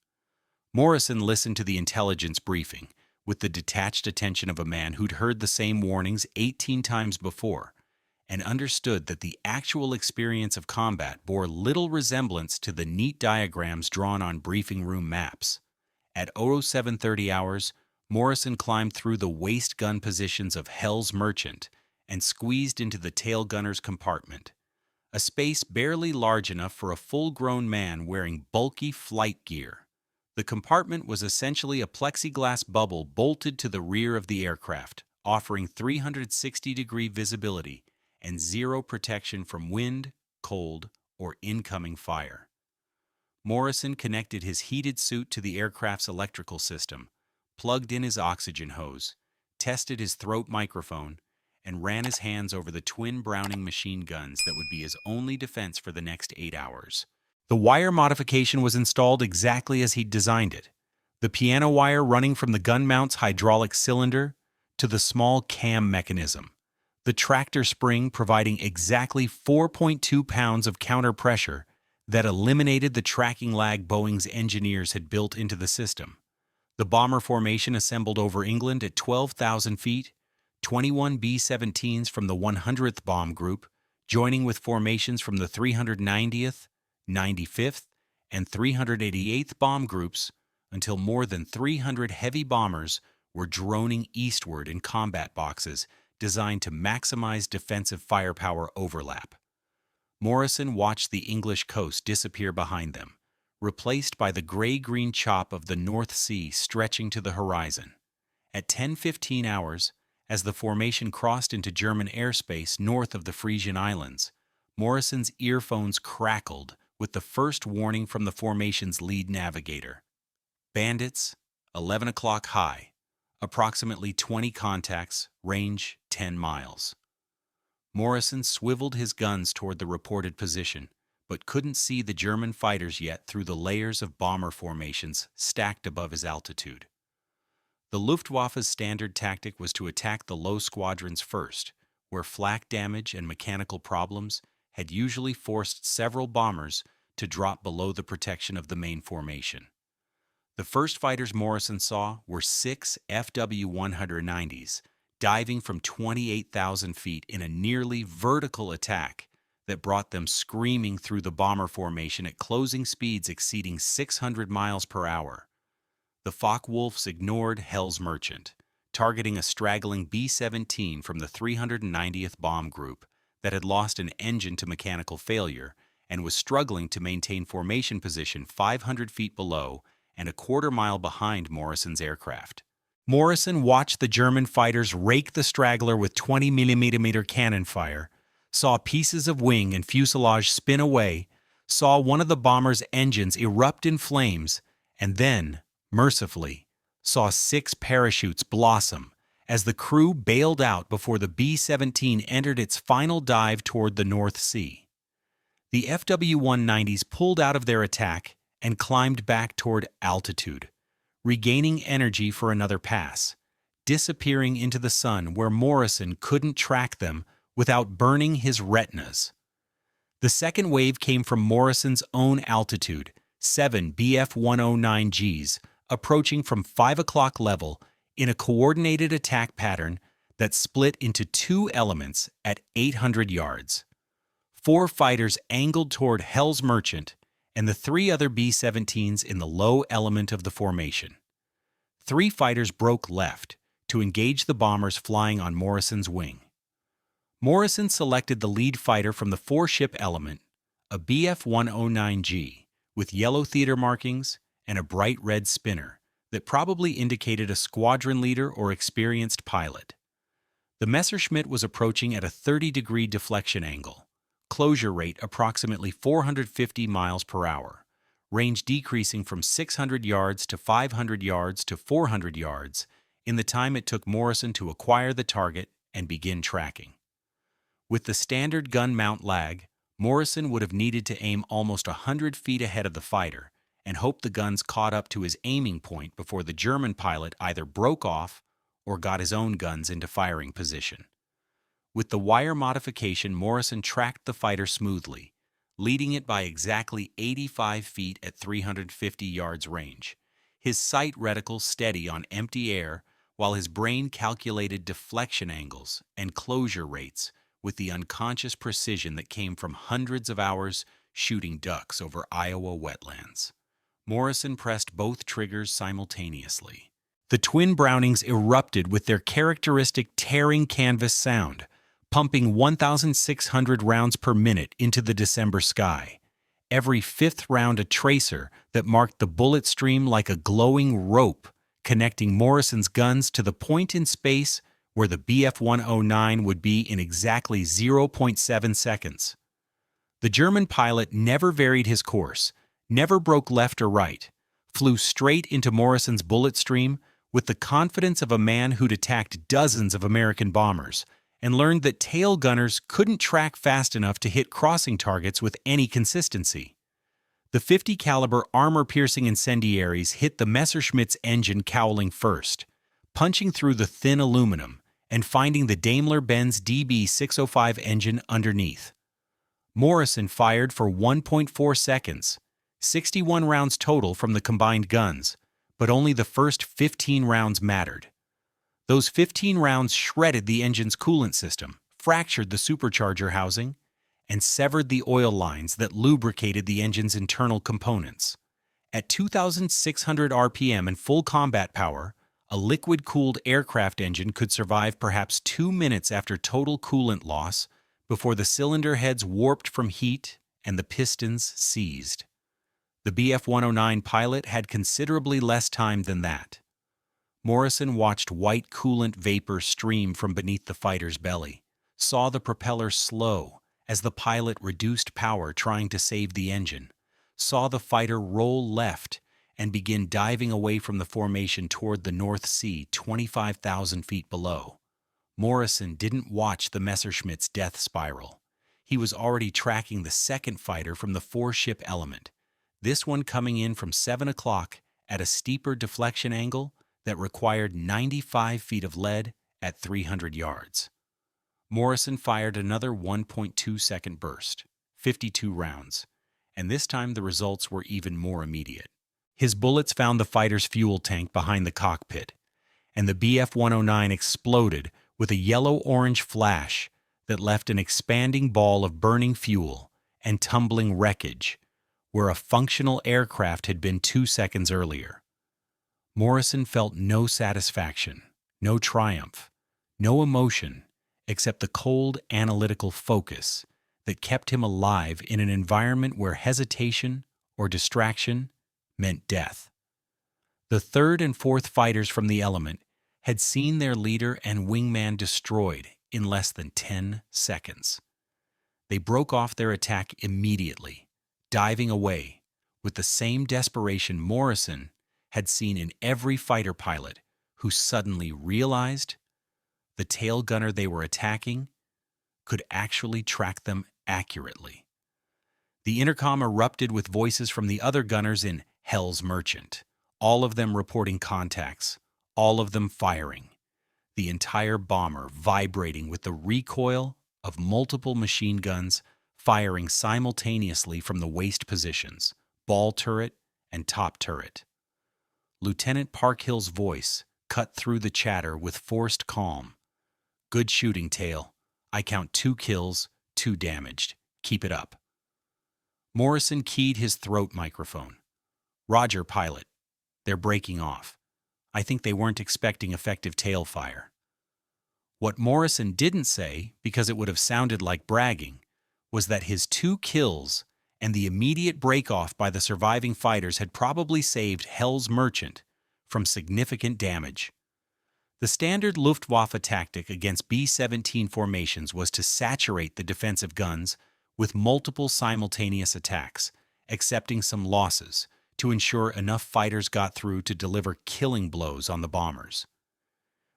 Morrison listened to the intelligence briefing with the detached attention of a man who'd heard the same warnings 18 times before and understood that the actual experience of combat bore little resemblance to the neat diagrams drawn on briefing room maps. At 0730 hours, Morrison climbed through the waist gun positions of Hell's Merchant and squeezed into the tail gunner's compartment, a space barely large enough for a full-grown man wearing bulky flight gear. The compartment was essentially a plexiglass bubble bolted to the rear of the aircraft, offering 360-degree visibility and zero protection from wind, cold, or incoming fire. Morrison connected his heated suit to the aircraft's electrical system, plugged in his oxygen hose, tested his throat microphone, and ran his hands over the twin Browning machine guns that would be his only defense for the next 8 hours. The wire modification was installed exactly as he'd designed it, the piano wire running from the gun mount's hydraulic cylinder to the small cam mechanism, the tractor spring providing exactly 4.2 pounds of counter pressure that eliminated the tracking lag Boeing's engineers had built into the system. The bomber formation assembled over England at 12,000 feet, 21 B-17s from the 100th Bomb Group, joining with formations from the 390th, 95th, and 388th Bomb Groups until more than 300 heavy bombers were droning eastward in combat boxes designed to maximize defensive firepower overlap. Morrison watched the English coast disappear behind them, replaced by the gray-green chop of the North Sea stretching to the horizon. At 10:15 hours, as the formation crossed into German airspace north of the Frisian Islands, Morrison's earphones crackled with the first warning from the formation's lead navigator. Bandits, 11 o'clock high, approximately 20 contacts, range 10 miles. Morrison swiveled his guns toward the reported position, but couldn't see the German fighters yet through the layers of bomber formations stacked above his altitude. The Luftwaffe's standard tactic was to attack the low squadrons first, where flak damage and mechanical problems had usually forced several bombers to drop below the protection of the main formation. The first fighters Morrison saw were 6 FW-190s, diving from 28,000 feet in a nearly vertical attack that brought them screaming through the bomber formation at closing speeds exceeding 600 miles per hour. The Focke-Wulfs ignored Hell's Merchant, targeting a straggling B-17 from the 390th Bomb Group that had lost an engine to mechanical failure and was struggling to maintain formation position 500 feet below and a quarter-mile behind Morrison's aircraft. Morrison watched the German fighters rake the straggler with 20mm cannon fire, saw pieces of wing and fuselage spin away, saw one of the bomber's engines erupt in flames, and then, mercifully, saw 6 parachutes blossom as the crew bailed out before the B-17 entered its final dive toward the North Sea. The FW-190s pulled out of their attack and climbed back toward altitude, regaining energy for another pass, disappearing into the sun where Morrison couldn't track them without burning his retinas. The second wave came from Morrison's own altitude, 7 Bf-109Gs, approaching from 5 o'clock level in a coordinated attack pattern that split into 2 elements at 800 yards. 4 fighters angled toward Hell's Merchant and the 3 other B-17s in the low element of the formation. 3 fighters broke left to engage the bombers flying on Morrison's wing. Morrison selected the lead fighter from the 4-ship element, a Bf-109G, with yellow theater markings and a bright red spinner that probably indicated a squadron leader or experienced pilot. The Messerschmitt was approaching at a 30-degree deflection angle, closure rate approximately 450 miles per hour, range decreasing from 600 yards to 500 yards to 400 yards in the time it took Morrison to acquire the target and begin tracking. With the standard gun mount lag, Morrison would have needed to aim almost 100 feet ahead of the fighter and hope the guns caught up to his aiming point before the German pilot either broke off or got his own guns into firing position. With the wire modification, Morrison tracked the fighter smoothly, leading it by exactly 85 feet at 350 yards range, his sight reticle steady on empty air while his brain calculated deflection angles and closure rates with the unconscious precision that came from hundreds of hours shooting ducks over Iowa wetlands. Morrison pressed both triggers simultaneously. The twin Brownings erupted with their characteristic tearing canvas sound, pumping 1,600 rounds per minute into the December sky, every 5th round a tracer that marked the bullet stream like a glowing rope connecting Morrison's guns to the point in space where the Bf-109 would be in exactly 0.7 seconds. The German pilot never varied his course, never broke left or right, flew straight into Morrison's bullet stream with the confidence of a man who'd attacked dozens of American bombers and learned that tail gunners couldn't track fast enough to hit crossing targets with any consistency. The 50 caliber armor-piercing incendiaries hit the Messerschmitt's engine cowling first, punching through the thin aluminum and finding the Daimler-Benz DB605 engine underneath. Morrison fired for 1.4 seconds, 61 rounds total from the combined guns, but only the first 15 rounds mattered. Those 15 rounds shredded the engine's coolant system, fractured the supercharger housing, and severed the oil lines that lubricated the engine's internal components. At 2,600 RPM and full combat power, a liquid-cooled aircraft engine could survive perhaps 2 minutes after total coolant loss before the cylinder heads warped from heat and the pistons seized. The Bf-109 pilot had considerably less time than that. Morrison watched white coolant vapor stream from beneath the fighter's belly, saw the propeller slow as the pilot reduced power trying to save the engine, saw the fighter roll left and begin diving away from the formation toward the North Sea 25,000 feet below. Morrison didn't watch the Messerschmitt's death spiral. He was already tracking the second fighter from the four-ship Element, this one coming in from 7 o'clock at a steeper deflection angle that required 95 feet of lead at 300 yards. Morrison fired another 1.2-second burst, 52 rounds, and this time the results were even more immediate. His bullets found the fighter's fuel tank behind the cockpit, and the Bf-109 exploded with a yellow-orange flash that left an expanding ball of burning fuel and tumbling wreckage where a functional aircraft had been 2 seconds earlier. Morrison felt no satisfaction, no triumph, no emotion, except the cold, analytical focus that kept him alive in an environment where hesitation or distraction meant death. The third and fourth fighters from the Element had seen their leader and wingman destroyed in less than 10 seconds. They broke off their attack immediately, diving away with the same desperation Morrison had seen in every fighter pilot who suddenly realized the tail gunner they were attacking could actually track them accurately. The intercom erupted with voices from the other gunners in Hell's Merchant, all of them reporting contacts, all of them firing, the entire bomber vibrating with the recoil of multiple machine guns firing simultaneously from the waist positions, ball turret and top turret. Lieutenant Parkhill's voice cut through the chatter with forced calm. "Good shooting, Tail. I count 2 kills, 2 damaged. Keep it up." Morrison keyed his throat microphone. "Roger, pilot. They're breaking off. I think they weren't expecting effective tail fire." What Morrison didn't say, because it would have sounded like bragging, was that his 2 kills and the immediate break-off by the surviving fighters had probably saved Hell's Merchant from significant damage. The standard Luftwaffe tactic against B-17 formations was to saturate the defensive guns with multiple simultaneous attacks, accepting some losses to ensure enough fighters got through to deliver killing blows on the bombers.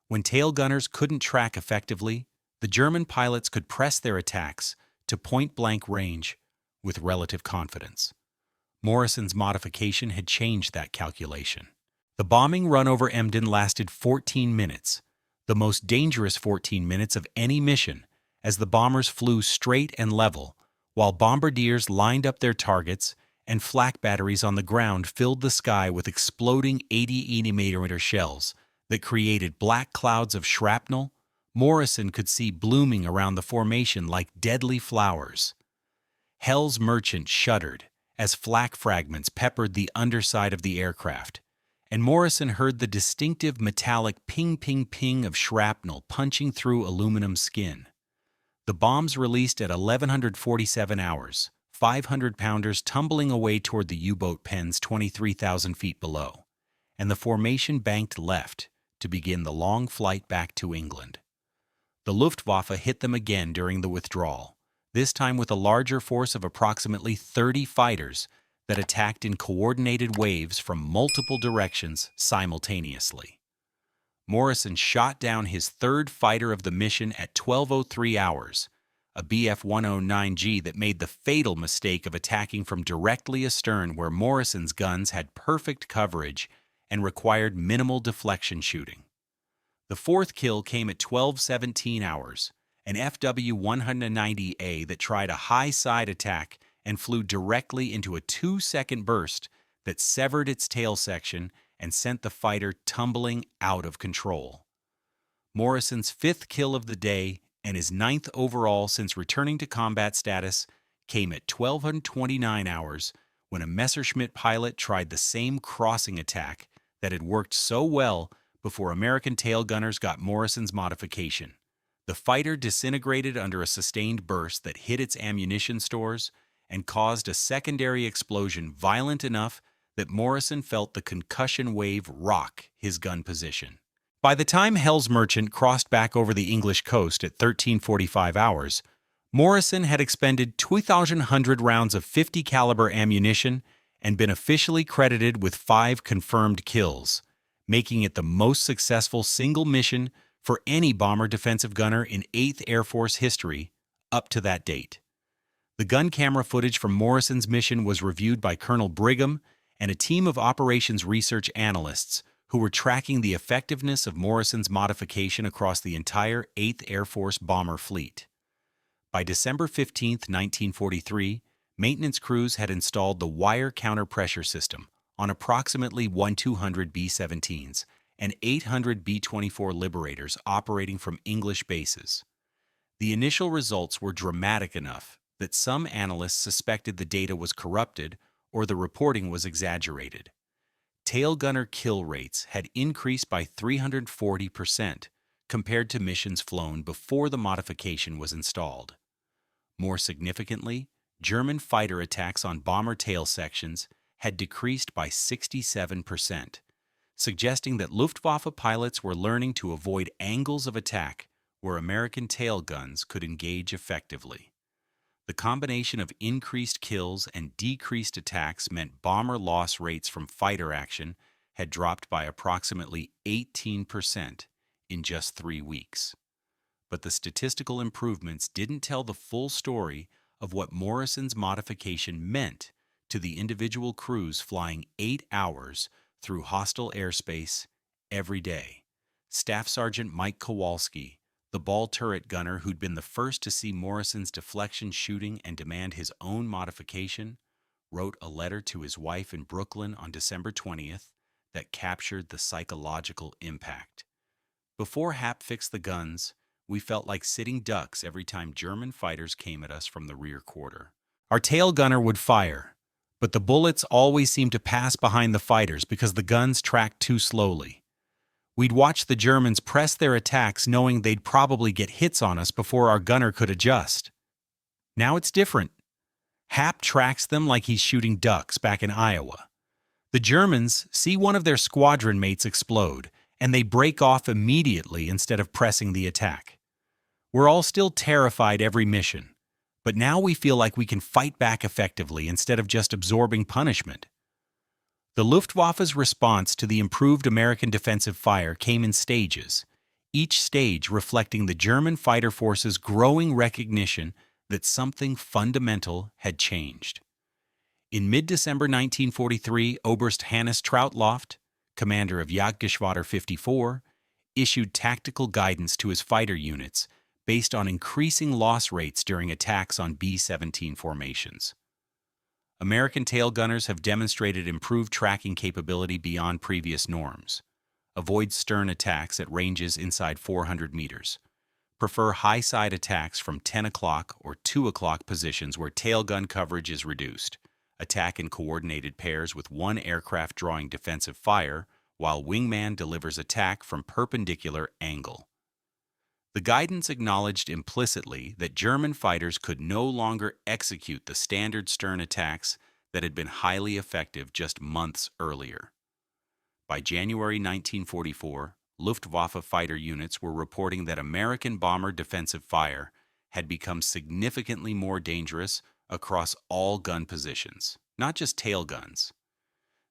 When tail gunners couldn't track effectively, the German pilots could press their attacks to point-blank range with relative confidence. Morrison's modification had changed that calculation. The bombing run over Emden lasted 14 minutes, the most dangerous 14 minutes of any mission, as the bombers flew straight and level, while bombardiers lined up their targets and flak batteries on the ground filled the sky with exploding 80mm shells that created black clouds of shrapnel Morrison could see blooming around the formation like deadly flowers. Hell's Merchant shuddered as flak fragments peppered the underside of the aircraft, and Morrison heard the distinctive metallic ping-ping-ping of shrapnel punching through aluminum skin. The bombs released at 1147 hours, 500-pounders tumbling away toward the U-boat pens 23,000 feet below, and the formation banked left to begin the long flight back to England. The Luftwaffe hit them again during the withdrawal, this time with a larger force of approximately 30 fighters that attacked in coordinated waves from multiple directions simultaneously. Morrison shot down his third fighter of the mission at 12:03 hours, a Bf-109G that made the fatal mistake of attacking from directly astern where Morrison's guns had perfect coverage and required minimal deflection shooting. The fourth kill came at 12:17 hours, an FW-190A that tried a high-side attack and flew directly into a 2-second burst that severed its tail section and sent the fighter tumbling out of control. Morrison's 5th kill of the day and his 9th overall since returning to combat status came at 12:29 hours when a Messerschmitt pilot tried the same crossing attack that had worked so well before American tail gunners got Morrison's modification, The fighter disintegrated under a sustained burst that hit its ammunition stores and caused a secondary explosion violent enough that Morrison felt the concussion wave rock his gun position. By the time Hell's Merchant crossed back over the English coast at 13:45 hours, Morrison had expended 2,100 rounds of 50 caliber ammunition and been officially credited with 5 confirmed kills, making it the most successful single mission for any bomber defensive gunner in 8th Air Force history up to that date. The gun camera footage from Morrison's mission was reviewed by Colonel Brigham and a team of operations research analysts who were tracking the effectiveness of Morrison's modification across the entire 8th Air Force bomber fleet. By December 15, 1943, maintenance crews had installed the wire counter-pressure system on approximately 1,200 B-17s and 800 B-24 Liberators operating from English bases. The initial results were dramatic enough that some analysts suspected the data was corrupted or the reporting was exaggerated. Tail gunner kill rates had increased by 340% compared to missions flown before the modification was installed. More significantly, German fighter attacks on bomber tail sections had decreased by 67%, suggesting that Luftwaffe pilots were learning to avoid angles of attack where American tail guns could engage effectively. The combination of increased kills and decreased attacks meant bomber loss rates from fighter action had dropped by approximately 18% in just 3 weeks. But the statistical improvements didn't tell the full story of what Morrison's modification meant to the individual crews flying 8 hours through hostile airspace every day. Staff Sergeant Mike Kowalski, the ball turret gunner who'd been the first to see Morrison's deflection shooting and demand his own modification, wrote a letter to his wife in Brooklyn on December 20th that captured the psychological impact. Before Hap fixed the guns, we felt like sitting ducks every time German fighters came at us from the rear quarter. Our tail gunner would fire, but the bullets always seemed to pass behind the fighters because the guns tracked too slowly. We'd watch the Germans press their attacks knowing they'd probably get hits on us before our gunner could adjust. Now it's different. Hap tracks them like he's shooting ducks back in Iowa. The Germans see one of their squadron mates explode, and they break off immediately instead of pressing the attack. We're all still terrified every mission, but now we feel like we can fight back effectively instead of just absorbing punishment. The Luftwaffe's response to the improved American defensive fire came in stages, each stage reflecting the German fighter force's growing recognition that something fundamental had changed. In mid-December 1943, Oberst Hannes Trautloft, commander of Jagdgeschwader 54, issued tactical guidance to his fighter units based on increasing loss rates during attacks on B-17 formations. American tail gunners have demonstrated improved tracking capability beyond previous norms. Avoid stern attacks at ranges inside 400 meters. Prefer high-side attacks from 10 o'clock or 2 o'clock positions where tail gun coverage is reduced. Attack in coordinated pairs with one aircraft drawing defensive fire while wingman delivers attack from perpendicular angle. The guidance acknowledged implicitly that German fighters could no longer execute the standard stern attacks that had been highly effective just months earlier. By January 1944, Luftwaffe fighter units were reporting that American bomber defensive fire had become significantly more dangerous across all gun positions, not just tail guns.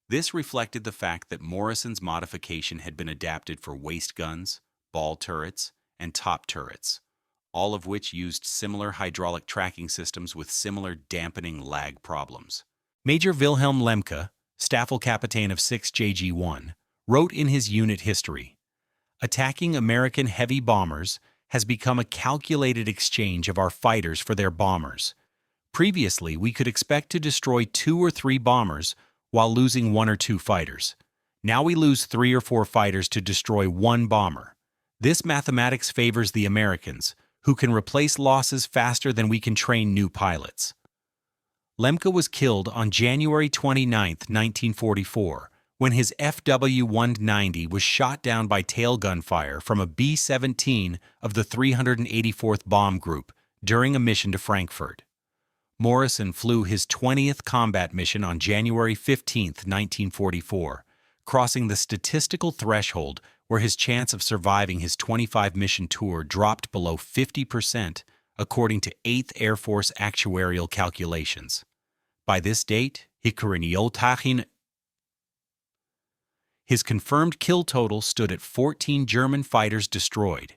This reflected the fact that Morrison's modification had been adapted for waist guns, ball turrets, and top turrets, all of which used similar hydraulic tracking systems with similar dampening lag problems. Major Wilhelm Lemke, Staffelkapitän of 6 JG-1, wrote in his unit history, "Attacking American heavy bombers has become a calculated exchange of our fighters for their bombers. Previously, we could expect to destroy 2 or 3 bombers while losing 1 or 2 fighters. Now we lose 3 or 4 fighters to destroy 1 bomber. This mathematics favors the Americans, who can replace losses faster than we can train new pilots." Lemke was killed on January 29, 1944, when his FW-190 was shot down by tail gunfire from a B-17 of the 384th Bomb Group during a mission to Frankfurt. Morrison flew his 20th combat mission on January 15, 1944, crossing the statistical threshold where his chance of surviving his 25-mission tour dropped below 50%, according to 8th Air Force actuarial calculations. By this date, his confirmed kill total stood at 14 German fighters destroyed,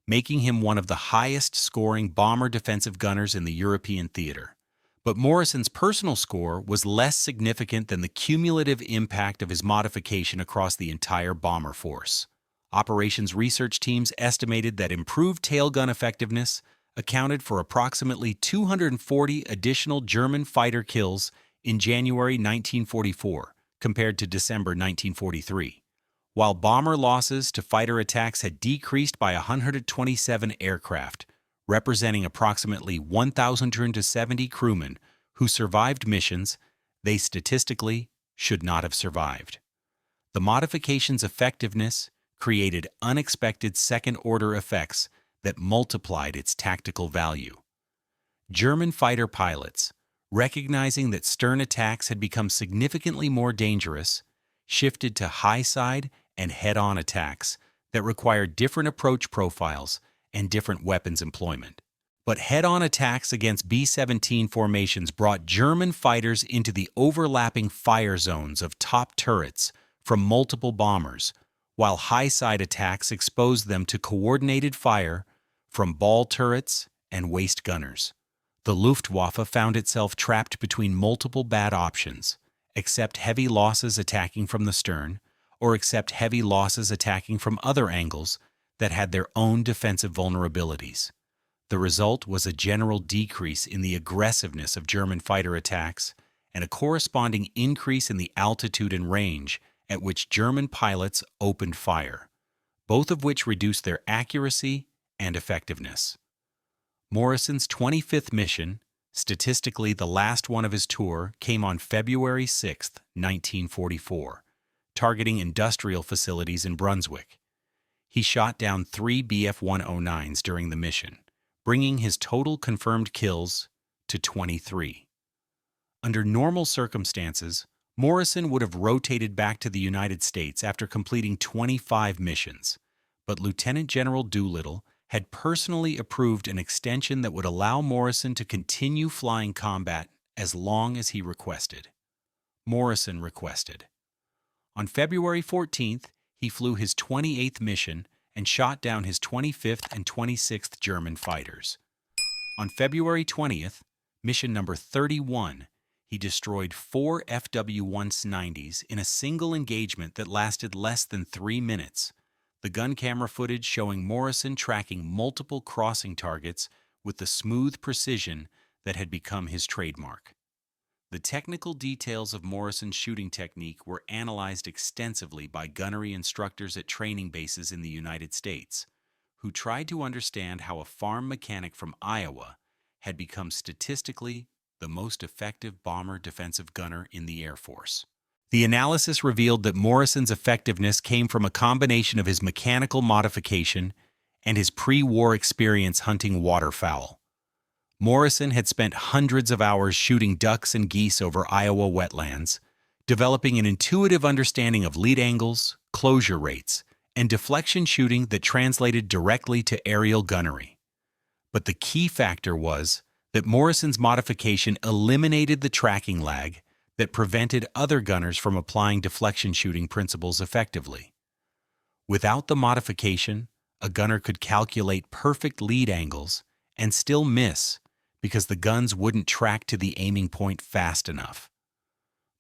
making him one of the highest-scoring bomber defensive gunners in the European theater. But Morrison's personal score was less significant than the cumulative impact of his modification across the entire bomber force. Operations research teams estimated that improved tailgun effectiveness accounted for approximately 240 additional German fighter kills in January 1944 compared to December 1943, while bomber losses to fighter attacks had decreased by 127 aircraft, representing approximately 1,270 crewmen who survived missions they statistically should not have survived. The modification's effectiveness created unexpected second-order effects that multiplied its tactical value. German fighter pilots, recognizing that stern attacks had become significantly more dangerous, shifted to high-side and head-on attacks that required different approach profiles and different weapons employment. But head-on attacks against B-17 formations brought German fighters into the overlapping fire zones of top turrets from multiple bombers, while high-side attacks exposed them to coordinated fire from ball turrets and waist gunners. The Luftwaffe found itself trapped between multiple bad options: accept heavy losses attacking from the stern, or accept heavy losses attacking from other angles that had their own defensive vulnerabilities. The result was a general decrease in the aggressiveness of German fighter attacks and a corresponding increase in the altitude and range at which German pilots opened fire, both of which reduced their accuracy and effectiveness. Morrison's 25th mission, statistically the last one of his tour, came on February 6, 1944, targeting industrial facilities in Brunswick. He shot down 3 Bf-109s during the mission, bringing his total confirmed kills to 23. Under normal circumstances, Morrison would have rotated back to the United States after completing 25 missions, but Lieutenant General Doolittle had personally approved an extension that would allow Morrison to continue flying combat as long as he requested. Morrison requested. On February 14th, he flew his 28th mission and shot down his 25th and 26th German fighters. On February 20th, mission number 31, he destroyed 4 FW-190s in a single engagement that lasted less than 3 minutes, the gun camera footage showing Morrison tracking multiple crossing targets with the smooth precision that had become his trademark. The technical details of Morrison's shooting technique were analyzed extensively by gunnery instructors at training bases in the United States, who tried to understand how a farm mechanic from Iowa had become statistically the most effective bomber defensive gunner in the Air Force. The analysis revealed that Morrison's effectiveness came from a combination of his mechanical modification and his pre-war experience hunting waterfowl. Morrison had spent hundreds of hours shooting ducks and geese over Iowa wetlands, developing an intuitive understanding of lead angles, closure rates, and deflection shooting that translated directly to aerial gunnery. But the key factor was that Morrison's modification eliminated the tracking lag that prevented other gunners from applying deflection shooting principles effectively. Without the modification, a gunner could calculate perfect lead angles and still miss because the guns wouldn't track to the aiming point fast enough.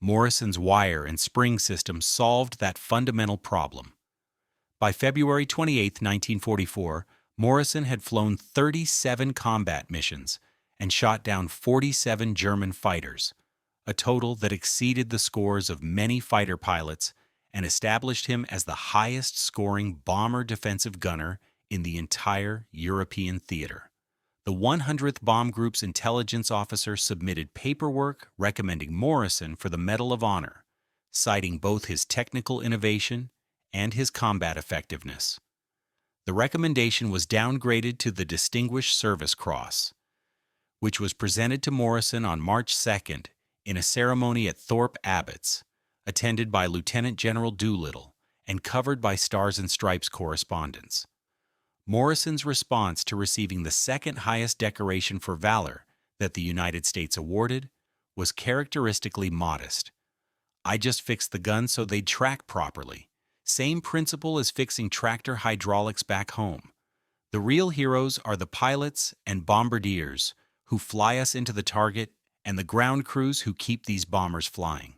Morrison's wire and spring system solved that fundamental problem. By February 28, 1944, Morrison had flown 37 combat missions and shot down 47 German fighters, a total that exceeded the scores of many fighter pilots and established him as the highest-scoring bomber defensive gunner in the entire European theater. The 100th Bomb Group's intelligence officer submitted paperwork recommending Morrison for the Medal of Honor, citing both his technical innovation and his combat effectiveness. The recommendation was downgraded to the Distinguished Service Cross, which was presented to Morrison on March 2nd in a ceremony at Thorpe Abbotts, attended by Lieutenant General Doolittle and covered by Stars and Stripes correspondents. Morrison's response to receiving the second highest decoration for valor that the United States awarded was characteristically modest. "I just fixed the gun so they'd track properly. Same principle as fixing tractor hydraulics back home. The real heroes are the pilots and bombardiers who fly us into the target and the ground crews who keep these bombers flying."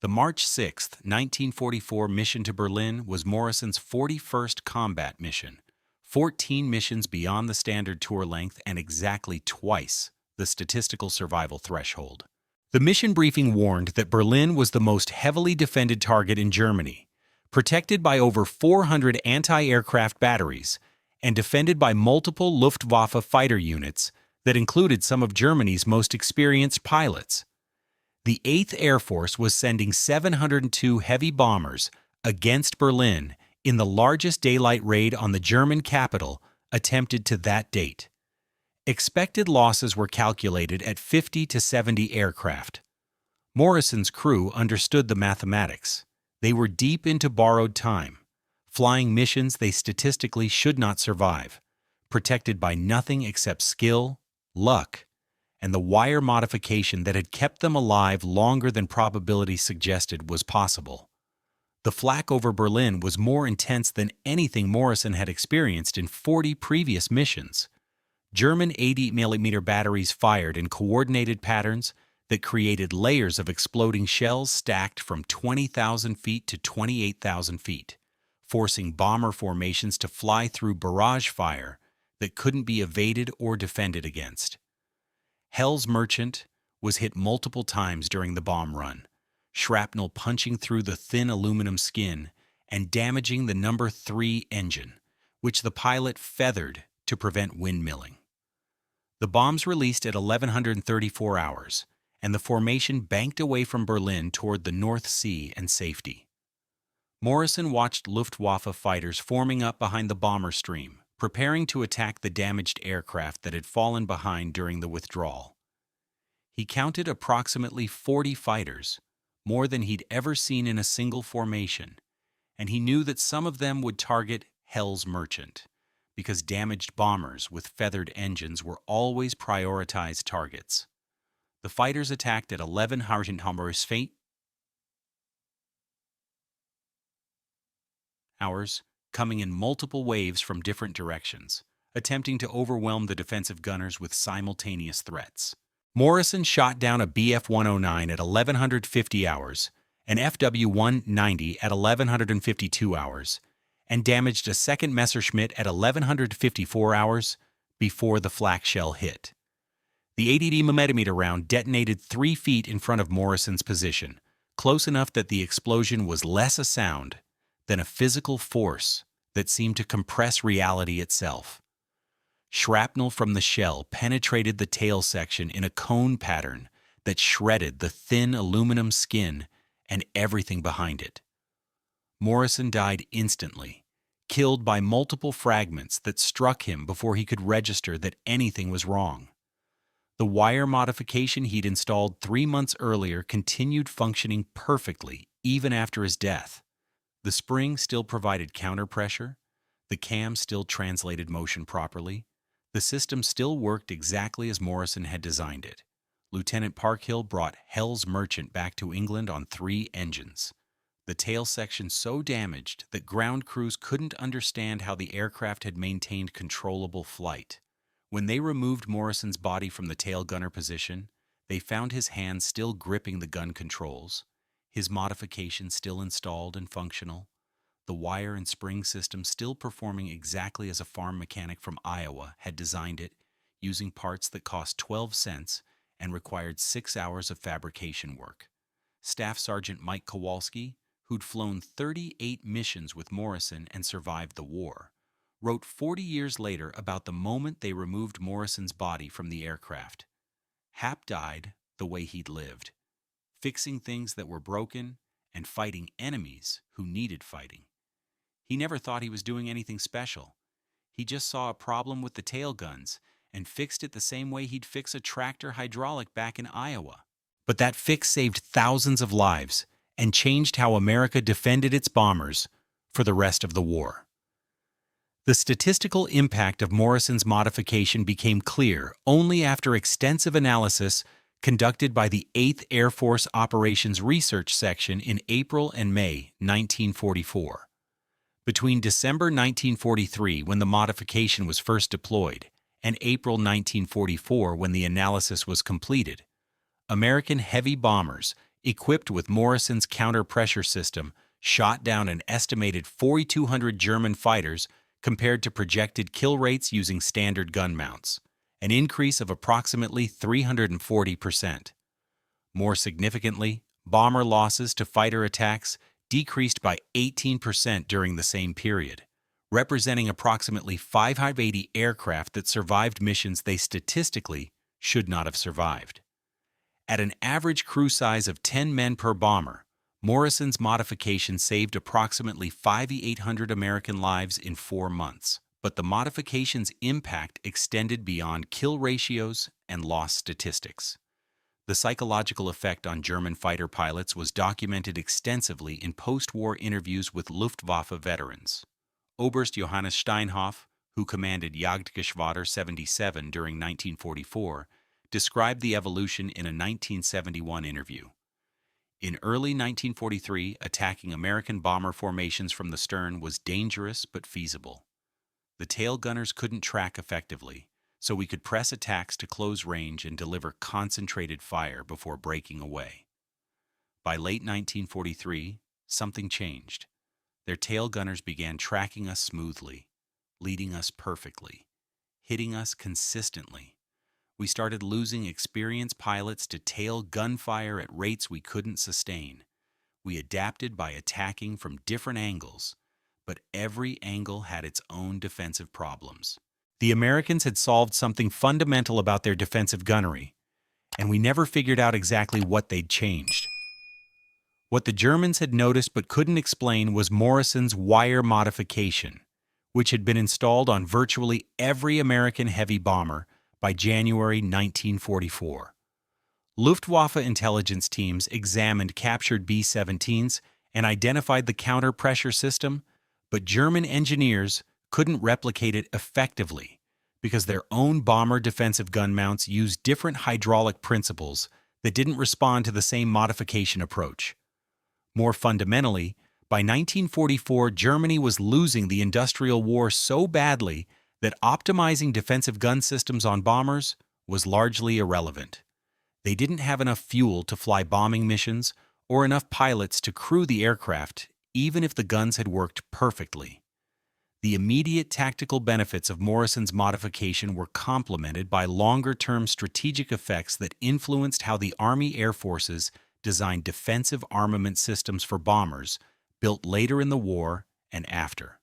The March 6, 1944 mission to Berlin was Morrison's 41st combat mission, 14 missions beyond the standard tour length and exactly twice the statistical survival threshold. The mission briefing warned that Berlin was the most heavily defended target in Germany, protected by over 400 anti-aircraft batteries and defended by multiple Luftwaffe fighter units that included some of Germany's most experienced pilots. The 8th Air Force was sending 702 heavy bombers against Berlin in the largest daylight raid on the German capital attempted to that date. Expected losses were calculated at 50 to 70 aircraft. Morrison's crew understood the mathematics. They were deep into borrowed time, flying missions they statistically should not survive, protected by nothing except skill, luck, and the wire modification that had kept them alive longer than probability suggested was possible. The flak over Berlin was more intense than anything Morrison had experienced in 40 previous missions. German 80mm batteries fired in coordinated patterns that created layers of exploding shells stacked from 20,000 feet to 28,000 feet, forcing bomber formations to fly through barrage fire that couldn't be evaded or defended against. Hell's Merchant was hit multiple times during the bomb run, shrapnel punching through the thin aluminum skin and damaging the No. 3 engine, which the pilot feathered to prevent windmilling. The bombs released at 1134 hours, and the formation banked away from Berlin toward the North Sea and safety. Morrison watched Luftwaffe fighters forming up behind the bomber stream, preparing to attack the damaged aircraft that had fallen behind during the withdrawal. He counted approximately 40 fighters, more than he'd ever seen in a single formation, and he knew that some of them would target Hell's Merchant, because damaged bombers with feathered engines were always prioritized targets. The fighters attacked at 11:00 hours, coming in multiple waves from different directions, attempting to overwhelm the defensive gunners with simultaneous threats. Morrison shot down a Bf-109 at 1150 hours, an FW-190 at 1152 hours, and damaged a second Messerschmitt at 1154 hours before the flak shell hit. The 80mm round detonated 3 feet in front of Morrison's position, close enough that the explosion was less a sound than a physical force that seemed to compress reality itself. Shrapnel from the shell penetrated the tail section in a cone pattern that shredded the thin aluminum skin and everything behind it. Morrison died instantly, killed by multiple fragments that struck him before he could register that anything was wrong. The wire modification he'd installed 3 months earlier continued functioning perfectly even after his death. The spring still provided counterpressure, the cam still translated motion properly, the system still worked exactly as Morrison had designed it. Lieutenant Parkhill brought Hell's Merchant back to England on 3 engines. The tail section so damaged that ground crews couldn't understand how the aircraft had maintained controllable flight. When they removed Morrison's body from the tail gunner position, they found his hands still gripping the gun controls, his modifications still installed and functional, the wire and spring system still performing exactly as a farm mechanic from Iowa had designed it, using parts that cost 12 cents and required 6 hours of fabrication work. Staff Sergeant Mike Kowalski, who'd flown 38 missions with Morrison and survived the war, wrote 40 years later about the moment they removed Morrison's body from the aircraft. Hap died the way he'd lived, fixing things that were broken and fighting enemies who needed fighting. He never thought he was doing anything special. He just saw a problem with the tail guns and fixed it the same way he'd fix a tractor hydraulic back in Iowa. But that fix saved thousands of lives and changed how America defended its bombers for the rest of the war. The statistical impact of Morrison's modification became clear only after extensive analysis conducted by the 8th Air Force Operations Research Section in April and May 1944. Between December 1943, when the modification was first deployed, and April 1944, when the analysis was completed, American heavy bombers, equipped with Morrison's counter-pressure system, shot down an estimated 4,200 German fighters compared to projected kill rates using standard gun mounts, an increase of approximately 340%. More significantly, bomber losses to fighter attacks decreased by 18% during the same period, representing approximately 580 aircraft that survived missions they statistically should not have survived. At an average crew size of 10 men per bomber, Morrison's modification saved approximately 5,800 American lives in 4 months, but the modification's impact extended beyond kill ratios and loss statistics. The psychological effect on German fighter pilots was documented extensively in post-war interviews with Luftwaffe veterans. Oberst Johannes Steinhoff, who commanded Jagdgeschwader 77 during 1944, described the evolution in a 1971 interview. In early 1943, attacking American bomber formations from the stern was dangerous but feasible. The tail gunners couldn't track effectively, so we could press attacks to close range and deliver concentrated fire before breaking away. By late 1943, something changed. Their tail gunners began tracking us smoothly, leading us perfectly, hitting us consistently. We started losing experienced pilots to tail gunfire at rates we couldn't sustain. We adapted by attacking from different angles, but every angle had its own defensive problems. The Americans had solved something fundamental about their defensive gunnery, and we never figured out exactly what they'd changed. What the Germans had noticed but couldn't explain was Morrison's wire modification, which had been installed on virtually every American heavy bomber by January 1944. Luftwaffe intelligence teams examined captured B-17s and identified the counter-pressure system, but German engineers couldn't replicate it effectively because their own bomber defensive gun mounts used different hydraulic principles that didn't respond to the same modification approach. More fundamentally, by 1944, Germany was losing the industrial war so badly that optimizing defensive gun systems on bombers was largely irrelevant. They didn't have enough fuel to fly bombing missions or enough pilots to crew the aircraft, even if the guns had worked perfectly. The immediate tactical benefits of Morrison's modification were complemented by longer-term strategic effects that influenced how the Army Air Forces designed defensive armament systems for bombers built later in the war and after.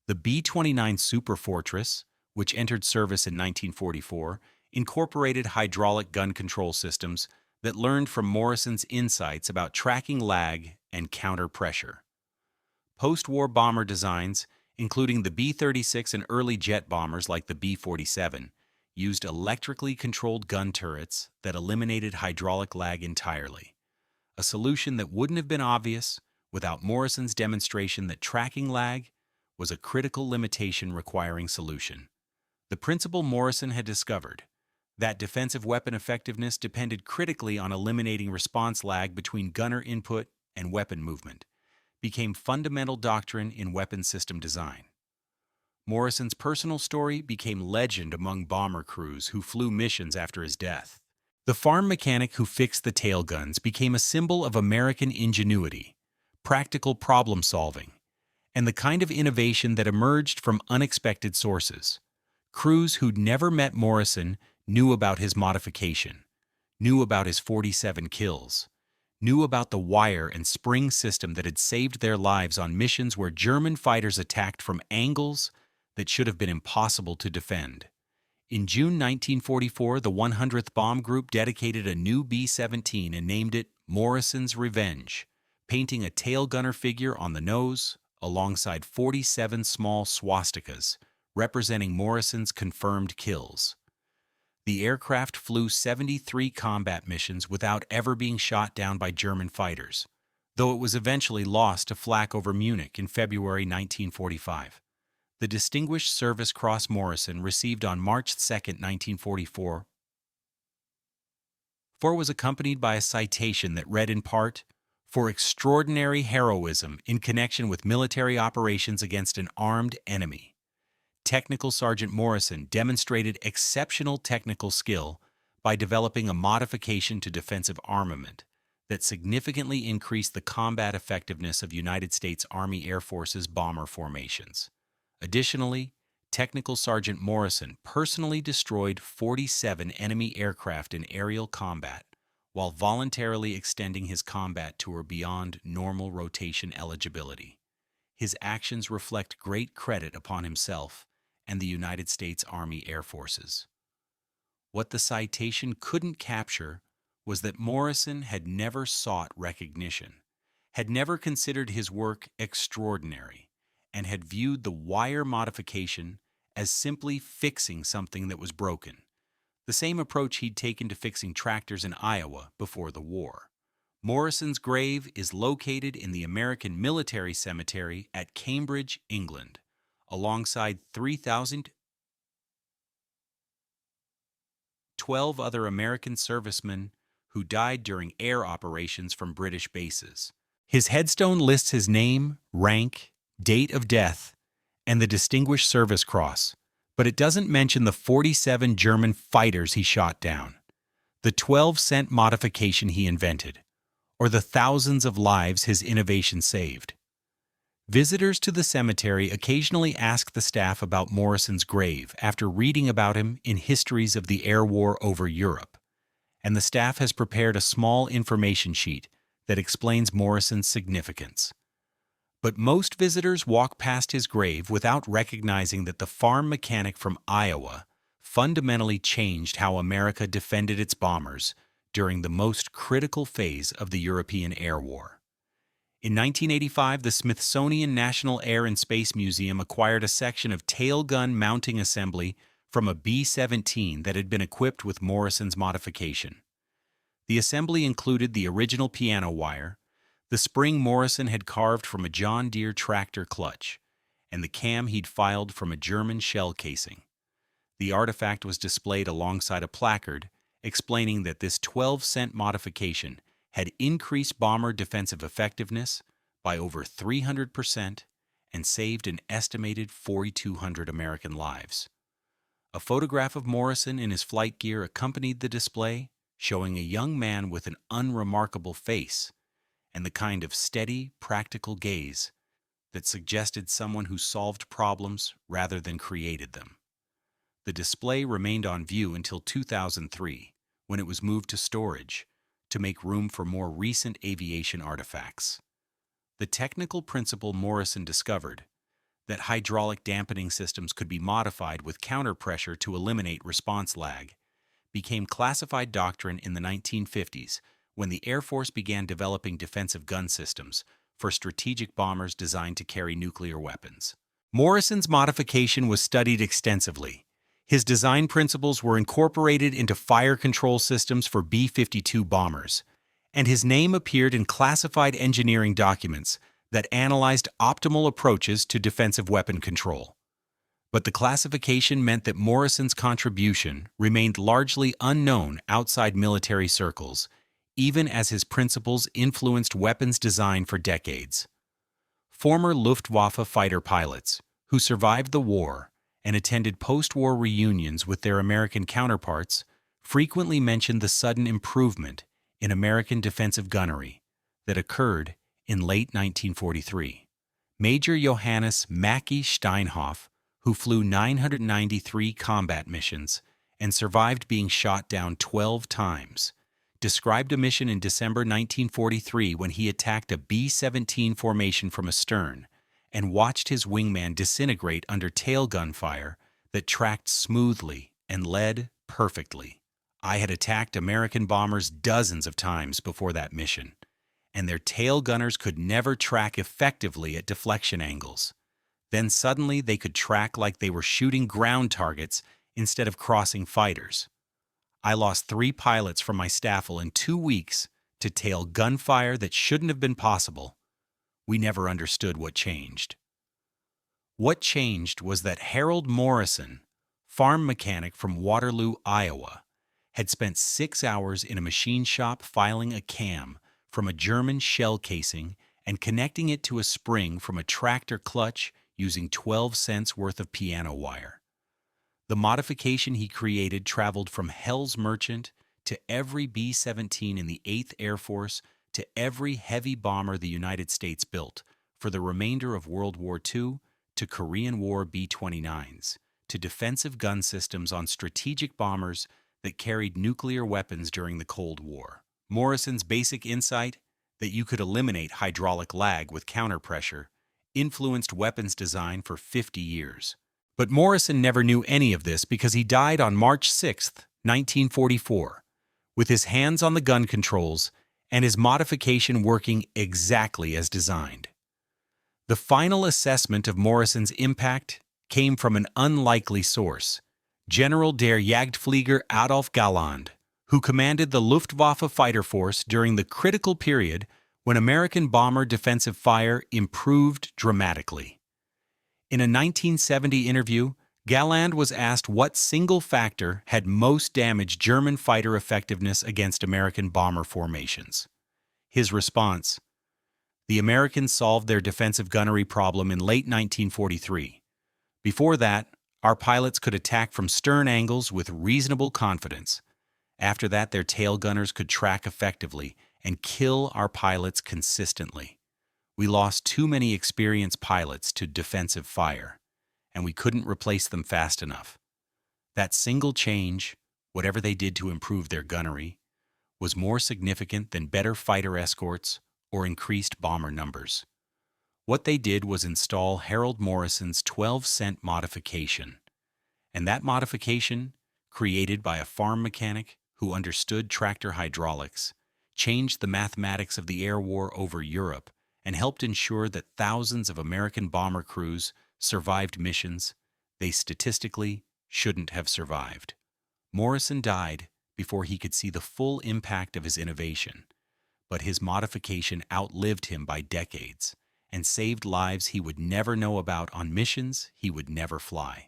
The B-29 Superfortress, which entered service in 1944, incorporated hydraulic gun control systems that learned from Morrison's insights about tracking lag and counter-pressure. Post-war bomber designs, including the B-36 and early jet bombers like the B-47, used electrically controlled gun turrets that eliminated hydraulic lag entirely, a solution that wouldn't have been obvious without Morrison's demonstration that tracking lag was a critical limitation requiring solution. The principle Morrison had discovered, that defensive weapon effectiveness depended critically on eliminating response lag between gunner input and weapon movement, became fundamental doctrine in weapon system design. Morrison's personal story became legend among bomber crews who flew missions after his death. The farm mechanic who fixed the tail guns became a symbol of American ingenuity, practical problem solving, and the kind of innovation that emerged from unexpected sources. Crews who'd never met Morrison knew about his modification, knew about his 47 kills, knew about the wire and spring system that had saved their lives on missions where German fighters attacked from angles that should have been impossible to defend. In June 1944, the 100th Bomb Group dedicated a new B-17 and named it Morrison's Revenge, painting a tail gunner figure on the nose alongside 47 small swastikas representing Morrison's confirmed kills. The aircraft flew 73 combat missions without ever being shot down by German fighters, though it was eventually lost to flak over Munich in February 1945. The Distinguished Service Cross Morrison received on March 2, 1944, was accompanied by a citation that read in part, "For extraordinary heroism in connection with military operations against an armed enemy." Technical Sergeant Morrison demonstrated exceptional technical skill by developing a modification to defensive armament that significantly increased the combat effectiveness of United States Army Air Force's bomber formations. Additionally, Technical Sergeant Morrison personally destroyed 47 enemy aircraft in aerial combat while voluntarily extending his combat tour beyond normal rotation eligibility. His actions reflect great credit upon himself and the United States Army Air Forces. What the citation couldn't capture was that Morrison had never sought recognition, had never considered his work extraordinary, and had viewed the wire modification as simply fixing something that was broken, the same approach he'd taken to fixing tractors in Iowa before the war. Morrison's grave is located in the American Military Cemetery at Cambridge, England, alongside 3,012 other American servicemen who died during air operations from British bases. His headstone lists his name, rank, date of death, and the Distinguished Service Cross, but it doesn't mention the 47 German fighters he shot down, the 12-cent modification he invented, or the thousands of lives his innovation saved. Visitors to the cemetery occasionally ask the staff about Morrison's grave after reading about him in histories of the air war over Europe, and the staff has prepared a small information sheet that explains Morrison's significance. But most visitors walk past his grave without recognizing that the farm mechanic from Iowa fundamentally changed how America defended its bombers during the most critical phase of the European air war. In 1985, the Smithsonian National Air and Space Museum acquired a section of tail gun mounting assembly from a B-17 that had been equipped with Morrison's modification. The assembly included the original piano wire, the spring Morrison had carved from a John Deere tractor clutch, and the cam he'd filed from a German shell casing. The artifact was displayed alongside a placard explaining that this 12-cent modification had increased bomber defensive effectiveness by over 300% and saved an estimated 4,200 American lives. A photograph of Morrison in his flight gear accompanied the display, showing a young man with an unremarkable face and the kind of steady, practical gaze that suggested someone who solved problems rather than created them. The display remained on view until 2003, when it was moved to storage to make room for more recent aviation artifacts. The technical principle Morrison discovered, that hydraulic dampening systems could be modified with counterpressure to eliminate response lag, became classified doctrine in the 1950s when the Air Force began developing defensive gun systems for strategic bombers designed to carry nuclear weapons. Morrison's modification was studied extensively. His design principles were incorporated into fire control systems for B-52 bombers, and his name appeared in classified engineering documents that analyzed optimal approaches to defensive weapon control. But the classification meant that Morrison's contribution remained largely unknown outside military circles, even as his principles influenced weapons design for decades. Former Luftwaffe fighter pilots, who survived the war and attended post-war reunions with their American counterparts, frequently mentioned the sudden improvement in American defensive gunnery that occurred in late 1943. Major Johannes Mackie Steinhoff, who flew 993 combat missions and survived being shot down 12 times, described a mission in December 1943 when he attacked a B-17 formation from astern and watched his wingman disintegrate under tail gun fire that tracked smoothly and led perfectly. "I had attacked American bombers dozens of times before that mission, and their tail gunners could never track effectively at deflection angles. Then suddenly they could track like they were shooting ground targets instead of crossing fighters. I lost 3 pilots from my staffel in 2 weeks to tail gunfire that shouldn't have been possible. We never understood what changed. What changed was that Harold Morrison, farm mechanic from Waterloo, Iowa, had spent 6 hours in a machine shop filing a cam from a German shell casing and connecting it to a spring from a tractor clutch using 12 cents worth of piano wire. The modification he created traveled from Hell's Merchant to every B-17 in the 8th Air Force to every heavy bomber the United States built for the remainder of World War II to Korean War B-29s to defensive gun systems on strategic bombers that carried nuclear weapons during the Cold War. Morrison's basic insight that you could eliminate hydraulic lag with counterpressure influenced weapons design for 50 years. But Morrison never knew any of this because he died on March 6, 1944, with his hands on the gun controls and his modification working exactly as designed. The final assessment of Morrison's impact came from an unlikely source, General der Jagdflieger Adolf Galland, who commanded the Luftwaffe fighter force during the critical period when American bomber defensive fire improved dramatically. In a 1970 interview, Galland was asked what single factor had most damaged German fighter effectiveness against American bomber formations. His response: "The Americans solved their defensive gunnery problem in late 1943. Before that, our pilots could attack from stern angles with reasonable confidence. After that, their tail gunners could track effectively and kill our pilots consistently. We lost too many experienced pilots to defensive fire, and we couldn't replace them fast enough. That single change, whatever they did to improve their gunnery, was more significant than better fighter escorts or increased bomber numbers. What they did was install Harold Morrison's 12-cent modification, and that modification, created by a farm mechanic who understood tractor hydraulics, changed the mathematics of the air war over Europe and helped ensure that thousands of American bomber crews survived missions they statistically shouldn't have survived. Morrison died before he could see the full impact of his innovation, but his modification outlived him by decades and saved lives he would never know about on missions he would never fly.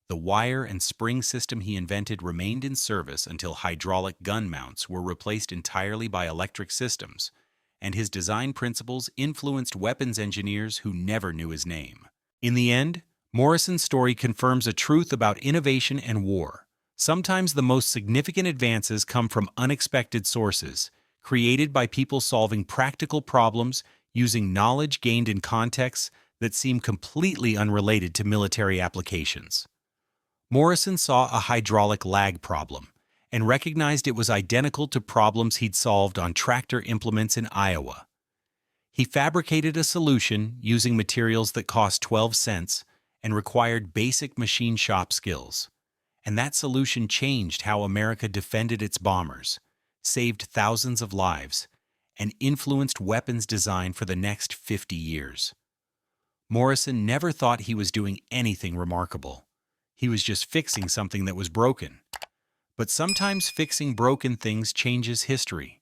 The wire and spring system he invented remained in service until hydraulic gun mounts were replaced entirely by electric systems, and his design principles influenced weapons engineers who never knew his name. In the end, Morrison's story confirms a truth about innovation and war. Sometimes the most significant advances come from unexpected sources, created by people solving practical problems using knowledge gained in contexts that seem completely unrelated to military applications. Morrison saw a hydraulic lag problem and recognized it was identical to problems he'd solved on tractor implements in Iowa. He fabricated a solution using materials that cost 12 cents and required basic machine shop skills. And that solution changed how America defended its bombers, saved thousands of lives, and influenced weapons design for the next 50 years. Morrison never thought he was doing anything remarkable. He was just fixing something that was broken. But sometimes fixing broken things changes history.